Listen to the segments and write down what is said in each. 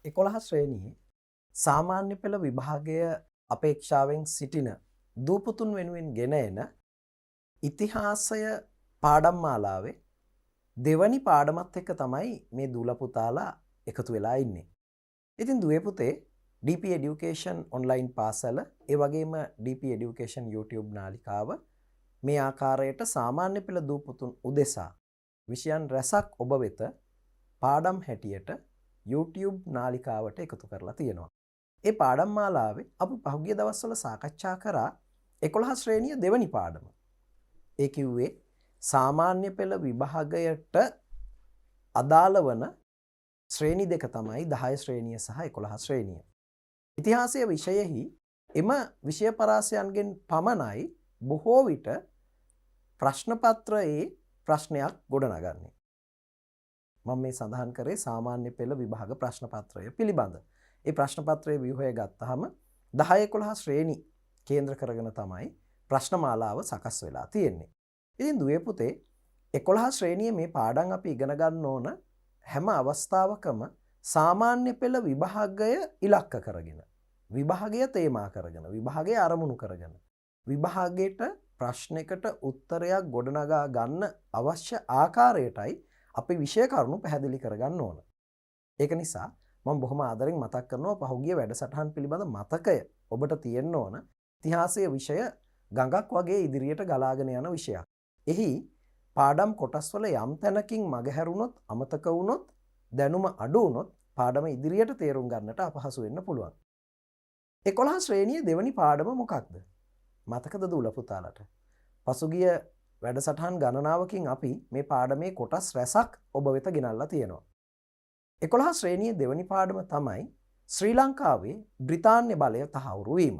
11 ශ්‍රේණියේ සාමාන්‍ය පෙළ විභාගය අපේක්ෂාවෙන් සිටින දූපුතුන් වෙනුවෙන් ගෙන එන ඉතිහාසය පාඩම් මාලාවේ දෙවනි පාඩමත් එක්ක තමයි මේ දූල පුතාලා එකතු වෙලා ඉන්නේ. ඉතින් දුවේ පුතේ DP Education online පාසල ඒ වගේම DP Education YouTube නාලිකාව මේ ආකාරයට සාමාන්‍ය පෙළ දූපුතුන් උදෙසා විෂයන් රැසක් ඔබ වෙත පාඩම් හැටියට YouTube නාලිකාවට එකතු කරලා තියෙනවා. ඒ පාඩම් මාලාවේ අපි පහුගිය දවස්වල සාකච්ඡා කරා 11 ශ්‍රේණිය දෙවනි පාඩම. ඒ කිව්වේ සාමාන්‍ය පෙළ විභාගයට අදාළ වන ශ්‍රේණි දෙක තමයි 10 ශ්‍රේණිය සහ 11 ශ්‍රේණිය. ඉතිහාසය විෂයෙහි එම විෂය පරාසයන්ගෙන් පමණයි බොහෝ විට ප්‍රශ්න පත්‍රයේ ප්‍රශ්නයක් ගොඩනගන්නේ. මම මේ සඳහන් කරේ සාමාන්‍ය පෙළ විභාග ප්‍රශ්න පත්‍රය පිළිබඳ. ඒ ප්‍රශ්න පත්‍රයේ ව්‍යුහය ගත්තාම 10 11 ශ්‍රේණි කේන්ද්‍ර කරගෙන තමයි ප්‍රශ්න මාලාව සකස් වෙලා තියෙන්නේ. ඉතින් දුවේ පුතේ 11 ශ්‍රේණියේ මේ පාඩම් අපි ඉගෙන ගන්න ඕන හැම අවස්ථාවකම සාමාන්‍ය පෙළ විභාගය ඉලක්ක කරගෙන විභාගය තේමා කරගෙන විභාගය අරමුණු කරගෙන විභාගයට ප්‍රශ්නයකට උත්තරයක් ගොඩනගා ගන්න අවශ්‍ය ආකාරයටයි අපි විෂය කරුණු පැහැදිලි කරගන්න ඕන. ඒක නිසා මම බොහොම ආදරෙන් මතක් කරනවා පහුගිය වැඩසටහන් පිළිබඳ මතකය ඔබට තියෙන්න ඕන. ඉතිහාසයේ විෂය ගඟක් වගේ ඉදිරියට ගලාගෙන යන විෂයක්. එහි පාඩම් කොටස්වල යම් තැනකින් මගහැරුණොත් අමතක වුණොත් දැනුම අඩු වුණොත් පාඩම ඉදිරියට තේරුම් ගන්නට අපහසු වෙන්න පුළුවන්. 11 ශ්‍රේණියේ දෙවනි පාඩම මොකක්ද? මතකද දූල පුතාලට? පසුගිය වැඩසටහන් ගණනාවකින් අපි මේ පාඩමේ කොටස් රැසක් ඔබ වෙත ගෙනල්ලා තියෙනවා. 11 ශ්‍රේණියේ දෙවනි පාඩම තමයි ශ්‍රී ලංකාවේ බ්‍රිතාන්‍ය බලය තහවුරු වීම.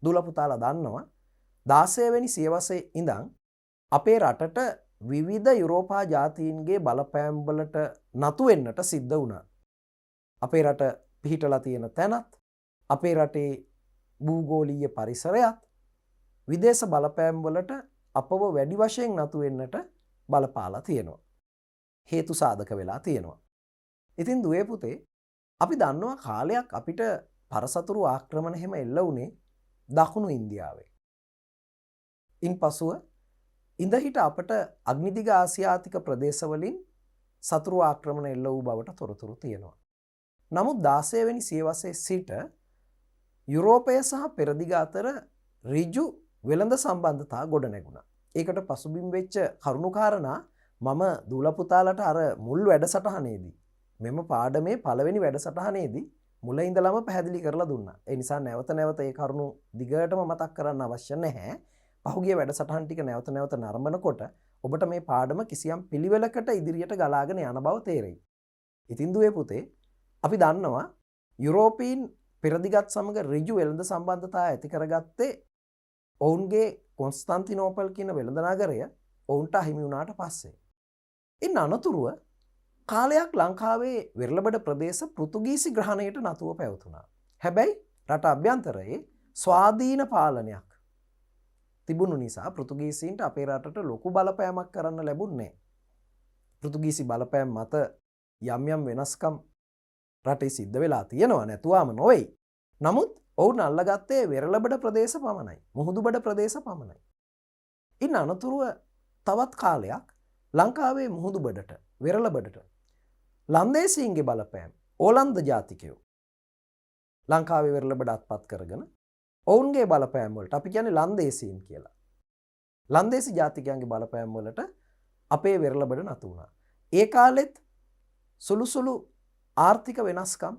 දූල පුතාලා දන්නවා 16 වෙනි සියවසේ ඉඳන් අපේ රටට විවිධ යුරෝපා ජාතීන්ගේ බලපෑම් වලට නතු වෙන්නට සිද්ධ වුණා. අපේ රට පිහිටලා තියෙන තැනත් අපේ රටේ භූගෝලීය පරිසරයත් විදේශ බලපෑම් වලට අපව වැඩි වශයෙන් නතු වෙන්නට බලපාලා තියෙනවා. හේතු සාධක වෙලා තියෙනවා. ඉතින් දුවේ පුතේ අපි දන්නවා කාලයක් අපිට පරසතුරු ආක්‍රමණ හැම එල්ල වුණේ දකුණු ඉන්දියාවේ. ඉන්පසුව ඉඳහිට අපට අග්නිදිග ආසියාතික ප්‍රදේශවලින් සතුරු ආක්‍රමණ එල්ල වූ බවට තොරතුරු තියෙනවා. නමුත් 16 වෙනි සියවසේ සිට යුරෝපය සහ පෙරදිග අතර ඍජු වෙළඳ සම්බන්ධතා ගොඩ නැගුණා. ඒකට පසුබිම් වෙච්ච කරුණු කාරණා මම දූල පුතාලට අර මුල් වැඩසටහනේදී මෙම පාඩමේ පළවෙනි වැඩසටහනේදී මුල ඉඳලම පැහැදිලි කරලා දුන්නා. ඒ නිසා නැවත නැවත ඒ කරුණු දිගටම මතක් කරන්න අවශ්‍ය නැහැ. පහුගිය වැඩසටහන් ටික නැවත නැවත නරඹනකොට ඔබට මේ පාඩම කිසියම් පිළිවෙලකට ඉදිරියට ගලාගෙන යන බව තේරෙයි. ඉතින් දුවේ පුතේ අපි දන්නවා යුරෝපීන් පෙරදිගත් සමග ඍජු වෙළඳ සම්බන්ධතා ඇති කරගත්තේ ඔවුන්ගේ කොන්ස්ටන්තිනෝපල් කියන වෙළඳ නගරය ඔවුන්ට අහිමි වුණාට පස්සේ. ඉන් අනතුරුව කාලයක් ලංකාවේ වෙරළබඩ ප්‍රදේශ පෘතුගීසි ග්‍රහණයට නතුව පැවතුණා. හැබැයි රට අභ්‍යන්තරයේ ස්වාධීන පාලනයක් තිබුණු නිසා පෘතුගීසීන්ට අපේ රටට ලොකු බලපෑමක් කරන්න ලැබුණේ නැහැ. පෘතුගීසි බලපෑම් මත යම් යම් වෙනස්කම් රටේ සිද්ධ වෙලා තියෙනවා නැතුවම නොවේ. නමුත් ඔවුන් අල්ලගත්තේ වෙරළබඩ ප්‍රදේශ පමණයි. මුහුදුබඩ ප්‍රදේශ පමණයි. ඉන් අනතුරුව තවත් කාලයක් ලංකාවේ මුහුදුබඩට වෙරළබඩට ලන්දේසීන්ගේ බලපෑම් ඕලන්ද ජාතිකයෝ ලංකාවේ වෙරළබඩ අත්පත් කරගෙන ඔවුන්ගේ බලපෑම් වලට අපි කියන්නේ ලන්දේසීන් කියලා. ලන්දේසි ජාතිකයන්ගේ බලපෑම් වලට අපේ වෙරළබඩ නතු වුණා. ඒ කාලෙත් සුළු සුළු ආර්ථික වෙනස්කම්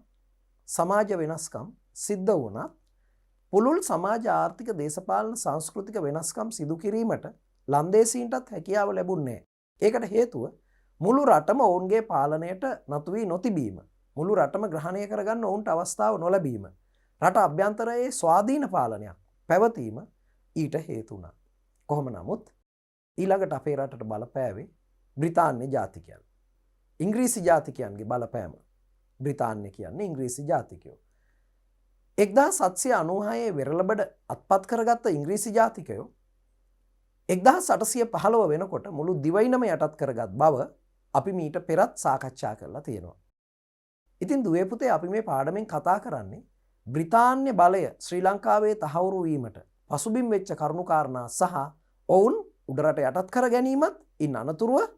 සමාජ වෙනස්කම් සිද්ධ වුණත් පුළුල් සමාජ ආර්ථික දේශපාලන සංස්කෘතික වෙනස්කම් සිදු කිරීමට ලන්දේසීන්ටත් හැකියාව ලැබුණේ. ඒකට හේතුව මුළු රටම ඔවුන්ගේ පාලනයට නතු වී නොතිබීම. මුළු රටම ග්‍රහණය කරගන්න ඔවුන්ට අවස්ථාව නොලැබීම. රට අභ්‍යන්තරයේ ස්වාධීන පාලනයක් පැවතීම ඊට හේතු වුණා. කොහොම නමුත් ඊළඟට අපේ රටට බලපෑවේ බ්‍රිතාන්‍ය ජාතිකයන්. ඉංග්‍රීසි ජාතිකයන්ගේ බලපෑම. බ්‍රිතාන්‍ය කියන්නේ ඉංග්‍රීසි ජාතිකයෝ. 1796 වෙරළබඩ අත්පත් කරගත්ත ඉංග්‍රීසි ජාතිකයෝ 1815 වෙනකොට මුළු දිවයිනම යටත් කරගත් බව අපි මීට පෙරත් සාකච්ඡා කරලා තියෙනවා. ඉතින් දුවේ පුතේ අපි මේ පාඩමෙන් කතා කරන්නේ බ්‍රිතාන්‍ය බලය ශ්‍රී ලංකාවේ තහවුරු වීමට පසුබිම් වෙච්ච කරුණු කාරණා සහ ඔවුන් උඩරට යටත් කර ගැනීමත් ඉන් අනතුරුව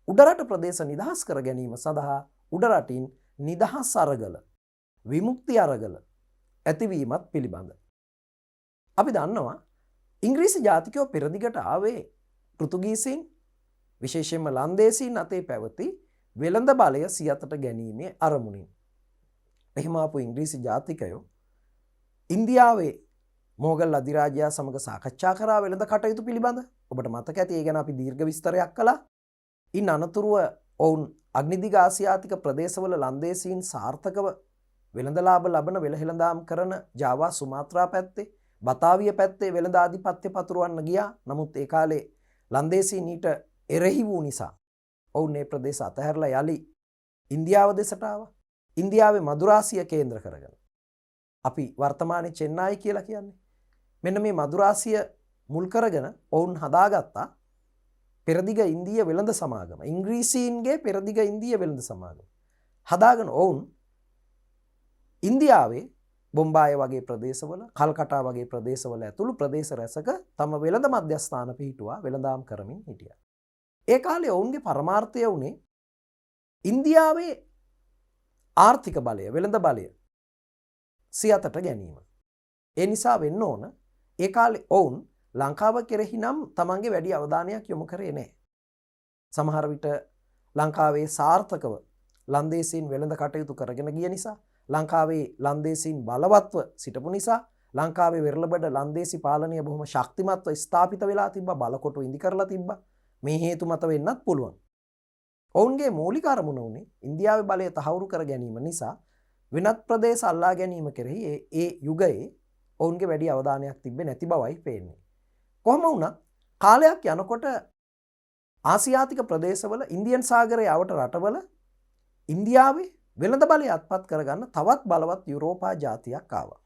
උඩරට ප්‍රදේශ නිදහස් කර ගැනීම සඳහා උඩරටින් නිදහස් අරගල විමුක්ති අරගල ඇතිවීමත් පිළිබඳ. අපි දන්නවා ඉංග්‍රීසි ජාතිකයෝ පෙරදිගට ආවේ පෘතුගීසීන් විශේෂයෙන්ම ලන්දේසීන් අතේ පැවති වෙළඳ බලය සියතට ගැනීමේ අරමුණින්. එහෙම ආපු ඉංග්‍රීසි ජාතිකයෝ ඉන්දියාවේ මෝගල් අධිරාජයා සමග සාකච්ඡා කරා වෙළඳ කටයුතු පිළිබඳ. ඔබට මතක ඇති ඒ ගැන අපි දීර්ඝ විස්තරයක් කළා. ඉන් අනතුරුව ඔවුන් අග්නිදිග ආසියාතික ප්‍රදේශවල ලන්දේසීන් සාර්ථකව වෙළඳ ලාභ ලබන වෙළහෙළඳාම් කරන ජාවා සුමාත්‍රා පැත්තේ බතාවිය පැත්තේ වෙළඳ ආධිපත්‍ය පතුරවන්න ගියා. නමුත් ඒ කාලේ ලන්දේසීන් ඊට එරෙහි වූ නිසා ඔවුන් මේ ප්‍රදේශ අතහැරලා යලි ඉන්දියාව දෙසට ආවා. ඉන්දියාවේ මදුරාසිය කේන්ද්‍ර කරගෙන අපි වර්තමානයේ චෙන්නයි කියලා කියන්නේ. මෙන්න මේ මදුරාසිය මුල් කරගෙන ඔවුන් හදාගත්තා පෙරදිග ඉන්දිය වෙළඳ සමාගම. ඉංග්‍රීසීන්ගේ පෙරදිග ඉන්දිය වෙළඳ සමාගම. හදාගෙන ඔවුන් ඉන්දියාවේ බොම්බාය වගේ ප්‍රදේශවල කල්කටා වගේ ප්‍රදේශවල ඇතුළු ප්‍රදේශ රැසක තම වෙළඳ මධ්‍යස්ථාන පිහිටුවා වෙළඳාම් කරමින් හිටියා. ඒ කාලේ ඔවුන්ගේ පරමාර්ථය වුණේ ඉන්දියාවේ ආර්ථික බලය වෙළඳ බලය සියතට ගැනීම. ඒ නිසා වෙන්න ඕන ඒ කාලේ ඔවුන් ලංකාව කෙරෙහි නම් තමන්ගේ වැඩි අවධානයක් යොමු කරේ නැහැ. සමහර විට ලංකාවේ සාර්ථකව ලන්දේසීන් වෙළඳ කටයුතු කරගෙන ගිය නිසා ලංකාවේ ලන්දේසීන් බලවත්ව සිටපු නිසා ලංකාවේ වෙරළබඩ ලන්දේසි පාලනය බොහොම ශක්තිමත්ව ස්ථාපිත වෙලා තිබ්බා. බලකොටු ඉදි කරලා තිබ්බා. මේ හේතු මත වෙන්නත් පුළුවන්. ඔවුන්ගේ මූලික අරමුණ වුණේ ඉන්දියාවේ බලය තහවුරු කර ගැනීම නිසා වෙනත් ප්‍රදේශ අල්ලා ගැනීම කෙරෙහි ඒ යුගයේ ඔවුන්ගේ වැඩි අවධානයක් තිබ්බේ නැති බවයි පේන්නේ. කොහොම වුණත් කාලයක් යනකොට ආසියාතික ප්‍රදේශවල ඉන්දියන් සාගරයේ අවට රටවල ඉන්දියාවේ වෙළඳ බලය අත්පත් කරගන්න තවත් බලවත් යුරෝපා ජාතියක් ආවා.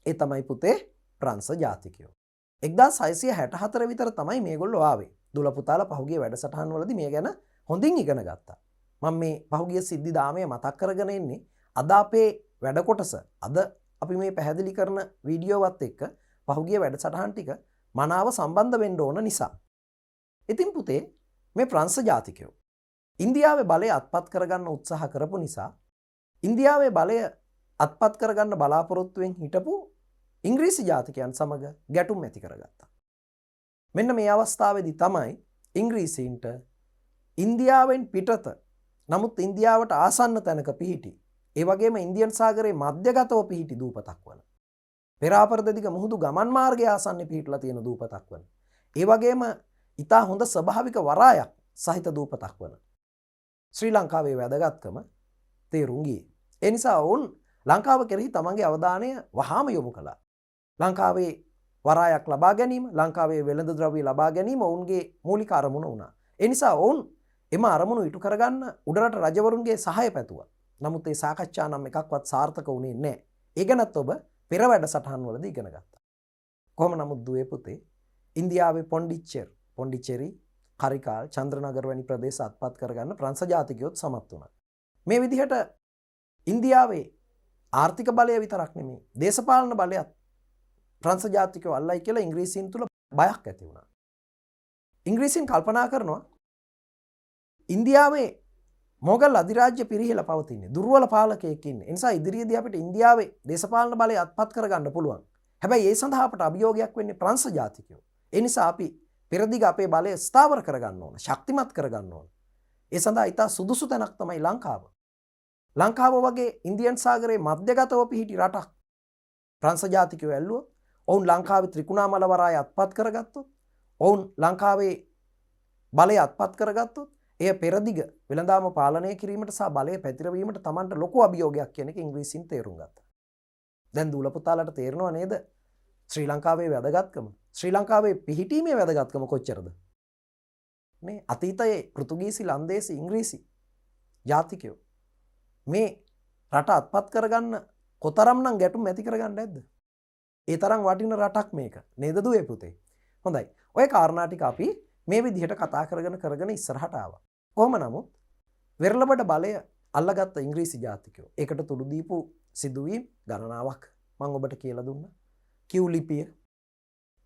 ඒ තමයි පුතේ ප්‍රංශ ජාතිකයෝ. 1664 විතර තමයි මේගොල්ලෝ ආවේ. දුල පුතාලා පහුගිය වැඩසටහන් වලදී මේ ගැන හොඳින් ඉගෙන ගත්තා. මම මේ පහුගිය සිද්ධි දාමය මතක් කරගෙන ඉන්නේ අද අපේ වැඩ කොටස අද අපි මේ පැහැදිලි කරන වීඩියෝවත් එක්ක පහුගිය වැඩසටහන් ටික මනාව සම්බන්ධ වෙන්න ඕන නිසා. ඉතින් පුතේ මේ ප්‍රංශ ජාතිකයෝ ඉන්දියාවේ බලය අත්පත් කරගන්න උත්සාහ කරපු නිසා ඉන්දියාවේ බලය අත්පත් කරගන්න බලාපොරොත්තුවෙන් හිටපු ඉංග්‍රීසි ජාතිකයන් සමග ගැටුම් ඇති කරගත්තා. මෙන්න මේ අවස්ථාවේදී තමයි ඉංග්‍රීසීන්ට ඉන්දියාවෙන් පිටත නමුත් ඉන්දියාවට ආසන්න තැනක පිහිටි ඒ වගේම ඉන්දියන් සාගරයේ මධ්‍යගතව පිහිටි දූපතක් වන පෙරාපරදදිග මුහුදු ගමන් මාර්ගය ආසන්නයේ පිහිටලා තියෙන දූපතක් වන ඒ වගේම ඉතා හොඳ ස්වභාවික වරායක් සහිත දූපතක් වන ශ්‍රී ලංකාවේ වැදගත්කම තේරුම් ගියේ. ඒ නිසා ඔවුන් ලංකාව කෙරෙහි තමන්ගේ අවධානය වහාම යොමු කළා. ලංකාවේ වරායක් ලබා ගැනීම ලංකාවේ වෙළඳ ද්‍රව්‍ය ලබා ගැනීම ඔවුන්ගේ මූලික අරමුණ වුණා. ඒ නිසා ඔවුන් එම අරමුණු ඉටු කරගන්න උඩරට රජවරුන්ගේ සහාය පැතුවා. නමුත් ඒ සාකච්ඡා නම් එකක්වත් සාර්ථක වුණේ නැහැ. ඒ ගැනත් ඔබ පෙර වැඩසටහන් වලදී ඉගෙන ගත්තා. කොහොම නමුත් දුවේ පුතේ ඉන්දියාවේ පොන්ඩිච්චෙරි කරිකාල් චන්ද්‍රනගර වැනි ප්‍රදේශ අත්පත් කරගන්න ප්‍රංශ ජාතිකයොත් සමත් වුණා. මේ විදිහට ඉන්දියාවේ ආර්ථික බලය විතරක් නෙමෙයි දේශපාලන බලයත් ප්‍රංශ ජාතිකයෝ අල්ලයි කියලා ඉංග්‍රීසීන් තුල බයක් ඇති වුණා. ඉංග්‍රීසීන් කල්පනා කරනවා ඉන්දියාවේ මොගල් අධිරාජ්‍ය පිරිහිලා පවතින්නේ දුර්වල පාලකයෙක් ඉන්නේ. ඒ නිසා ඉදිරියේදී අපිට ඉන්දියාවේ දේශපාලන බලය අත්පත් කරගන්න පුළුවන්. හැබැයි ඒ සඳහා අපට අභියෝගයක් වෙන්නේ ප්‍රංශ ජාතිකයෝ. ඒ නිසා අපි පෙරදිග අපේ බලය ස්ථාවර කරගන්න ඕන, ශක්තිමත් කරගන්න ඕන. ඒ සඳහා ඉතා සුදුසු තැනක් තමයි ලංකාව. ලංකාව වගේ ඉන්දියන් සාගරයේ මධ්‍යගතව පිහිටි රටක් ප්‍රංශ ජාතිකයෝ ඇල්ලුවොත්, ඔවුන් ලංකාවේ ත්‍රිකුණාමල වරාය අත්පත් කරගත්තොත්, ඔවුන් ලංකාවේ බලය අත්පත් කරගත්තොත්, එය පෙරදිග වෙළඳාම පාලනය කිරීමට සහ බලය පැතිරවීමට Tamanට ලොකු අභියෝගයක් කියන එක ඉංග්‍රීසියෙන් තේරුම් ගත්තා. දැන් දූල පුතාලට තේරෙනව නේද? ශ්‍රී ලංකාවේ වැදගත්කම, ශ්‍රී ලංකාවේ පිහිටීමේ වැදගත්කම කොච්චරද? මේ අතීතයේ පෘතුගීසි, ලන්දේසි, ඉංග්‍රීසි ජාතිකයෝ මේ රට අත්පත් කරගන්න කොතරම්නම් ගැටුම් ඇති කරගන්න නැද්ද? ඒ තරම් වටින රටක් මේක. නේද දුවේ පුතේ? හොඳයි. ඔය කාරණා ටික අපි මේ විදිහට කතා කරගෙන ඉස්සරහට ආවා. කොහොම නමුත් වෙරළබඩ බලය අල්ලගත්ත ඉංග්‍රීසි ජාතිකයෝ. ඒකට තුඩු දීපු සිදුවීම් ගණනාවක් මම ඔබට කියලා දුන්නා. කියු ලිපිය,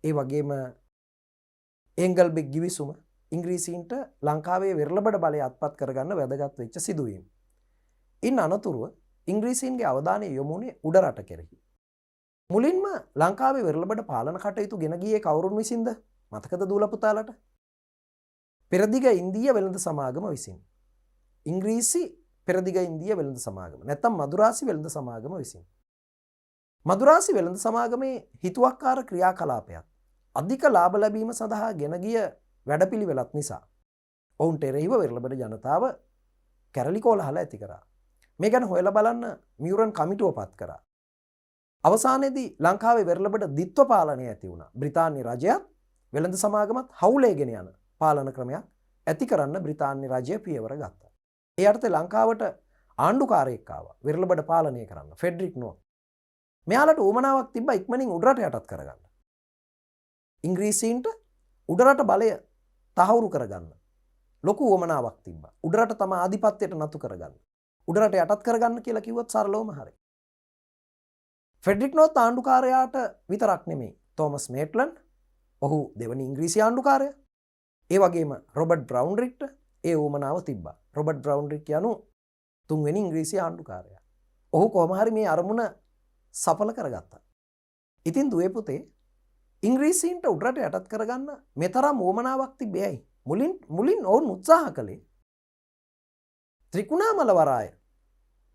ඒ වගේම ඒංගල්බෙක් ගිවිසුම ඉංග්‍රීසීන්ට ලංකාවේ වෙරළබඩ බලය අත්පත් කරගන්න වැදගත් වෙච්ච සිදුවීම්. ඉන් අනතුරුව ඉංග්‍රීසීන්ගේ අවධානය යොමු වුණේ උඩරට කෙරෙහි. මුලින්ම ලංකාවේ වෙරළබඩ පාලන කටයුතු ගෙන ගියේ කවුරුන් විසින්ද? මතකද දූල පුතාලට? පෙරදිග ඉන්දීය වෙළඳ සමාගම විසින්. ඉංග්‍රීසි පෙරදිග ඉන්දීය වෙළඳ සමාගම. නැත්තම් මදුරාසි වෙළඳ සමාගම විසින්. මදුරාසි වෙළඳ සමාගමේ හිතුවක්කාර ක්‍රියාකලාපයක් අධික ලාභ ලැබීම සඳහා ගෙන ගිය වැඩපිළිවෙලක් නිසා ඔවුන්ට එරෙහිව වෙරළබඩ ජනතාව කැරලි කෝලහල ඇති කරා. මේ ගැන හොයලා බලන්න මියුරන් කමිටුව පත් කරා. අවසානයේදී ලංකාවේ වෙරළබඩ දිත්ව පාලනය ඇති වුණා. බ්‍රිතාන්‍ය රජයත් වෙළඳ සමාගමත් හවුලේගෙන යන පාලන ක්‍රමයක් ඇති කරන්න බ්‍රිතාන්‍ය රජය පියවර ගත්තා. ඒ අර්ථේ ලංකාවට ආණ්ඩුකාරයෙක් ආවා වෙරළබඩ පාලනය කරන්න. ෆෙඩරික් නෝත්. මෙයාලට උවමනාවක් තිබ්බා ඉක්මනින් උඩරට යටත් කරගන්න. ඉංග්‍රීසීන්ට උඩරට බලය තහවුරු කරගන්න ලොකු උවමනාවක් තිබ්බා. උඩරට තම ආධිපත්‍යයට නතු කරගන්න. උඩරට යටත් කරගන්න කියලා කිව්වත් සරලවම හරි. ෆෙඩරික් නෝත් ආණ්ඩුකාරයාට විතරක් නෙමෙයි. තෝමස් මේට්ලන්ඩ් ඔහු දෙවනි ඉංග්‍රීසි ආණ්ඩුකාරයා. ඒ වගේම රොබර්ට් බ්‍රවුන්රික්ට ඒ උවමනාව තිබ්බා. රොබර්ට් බ්‍රවුන්රික් යනු තුන්වෙනි ඉංග්‍රීසි ආණ්ඩුකාරයා. ඔහු කොහොම හරි මේ අරමුණ සඵල කරගත්තා. ඉතින් දුවේ පුතේ ඉංග්‍රීසීන්ට උඩරට යටත් කරගන්න මෙතරම් උවමනාවක් තිබ්බේ ඇයි? මුලින් ඔවුන් උත්සාහ කළේ ත්‍රිකුණාමල වරාය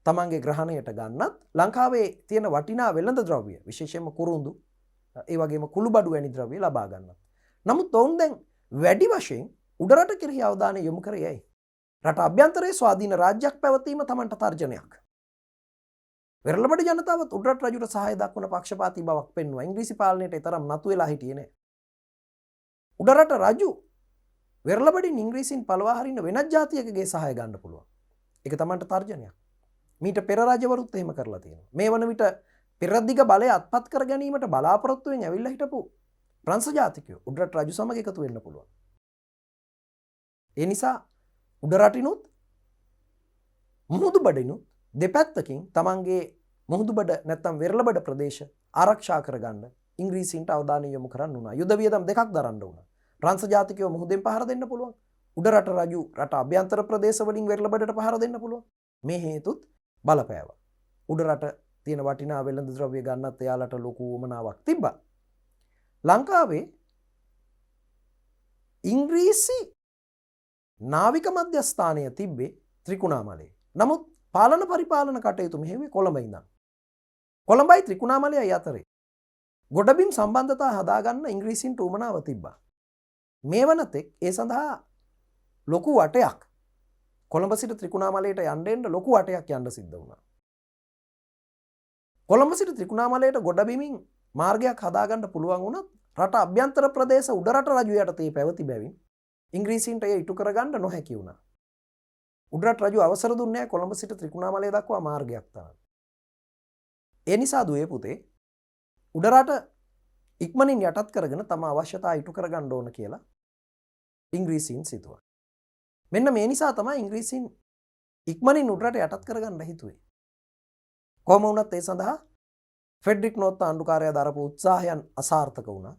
තමන්ගේ ග්‍රහණයට ගන්නත් ලංකාවේ තියෙන වටිනා වෙළඳ ද්‍රව්‍ය විශේෂයෙන්ම කුරුඳු ඒ වගේම කුළුබඩු වැනි ද්‍රව්‍ය ලබා ගන්නත්. නමුත් ඔවුන් දැන් වැඩි වශයෙන් උඩරට කෙරෙහි අවධානය යොමු කරේ ඇයි? රට අභ්‍යන්තරයේ ස්වාධීන රාජ්‍යයක් පැවතීම තමන්ට තර්ජනයක්. වෙරළබඩ ජනතාවත් උඩරට රජුට සහාය දක්වන පක්ෂපාතී බවක් පෙන්වුවා. ඉංග්‍රීසි පාලනයට තරම් නතු වෙලා හිටියේ නෑ. උඩරට රජු වෙරළබඩින් ඉංග්‍රීසීන් පළවා හරින්න වෙනත් ජාතියකගේ සහාය ගන්න පුළුවන්. ඒක තමන්ට තර්ජනයක්. මීට පෙර රජවරුත් එහෙම කරලා තියෙනවා. මේ වන විට පෙරදිග බලය අත්පත් කර ගැනීමට බලාපොරොත්තුවෙන් ඇවිල්ලා හිටපු ප්‍රංශ ජාතිකයෝ උඩරට රජු සමග එකතු වෙන්න පුළුවන්. ඒ නිසා උඩරටිනුත් මුහුදුබඩිනුත් දෙපැත්තකින් තමන්ගේ මුහුදුබඩ නැත්තම් වෙරළබඩ ප්‍රදේශ ආරක්ෂා කරගන්න ඉංග්‍රීසීන්ට අවධානය යොමු කරන්න වුණා. යුද වියදම් දෙකක් දරන්න වුණා. ප්‍රංශ ජාතිකයෝ මුහුදෙන් පහර දෙන්න පුළුවන්. උඩරට රජු රට අභ්‍යන්තර ප්‍රදේශ වලින් වෙරළබඩට පහර දෙන්න පුළුවන්. මේ හේතුත් බලපෑවා. උඩරට තියෙන වටිනා වෙළඳ ද්‍රව්‍ය ගන්නත් එයාලට ලොකු උවමනාවක් තිබ්බා. ලංකාවේ ඉංග්‍රීසි නාවික මධ්‍යස්ථානය තිබ්බේ ත්‍රිකුණාමලයේ. නමුත් පාලන පරිපාලන කටයුතු මෙහෙම කොළඹ ඉඳන්. කොළඹයි ත්‍රිකුණාමලයයි අතරේ ගොඩබිම් සම්බන්ධතා හදාගන්න ඉංග්‍රීසීන්ට උවමනාව තිබ්බා. මේ වනතෙක් ඒ සඳහා ලොකු වටයක් කොළඹ සිට ත්‍රිකුණාමලයට යන්න එන්න ලොකු වටයක් යන්න සිද්ධ වුණා. කොළඹ සිට ත්‍රිකුණාමලයට ගොඩබිමින් මාර්ගයක් හදාගන්න පුළුවන් වුණත් රට අභ්‍යන්තර ප්‍රදේශ උඩරට රජු යටතේ පැවති බැවින් ඉංග්‍රීසීන්ට එය ඉටු කරගන්න නොහැකි වුණා. උඩරට රජු අවසර දුන්නේ නැහැ කොළඹ සිට ත්‍රිකුණාමලය දක්වා මාර්ගයක් තරන්න. ඒ නිසා දුවේ පුතේ උඩරට ඉක්මනින් යටත් කරගෙන තම අවශ්‍යතා ඉටු කරගන්න ඕන කියලා ඉංග්‍රීසීන් සිතුවා. මෙන්න මේ නිසා තමයි ඉංග්‍රීසීන් ඉක්මනින් උඩරට යටත් කරගන්න හිතුවේ. කොහොම වුණත් ඒ සඳහා ෆෙඩරික් නෝත් ආණ්ඩුකාරයා දරපු උත්සාහයන් අසාර්ථක වුණා.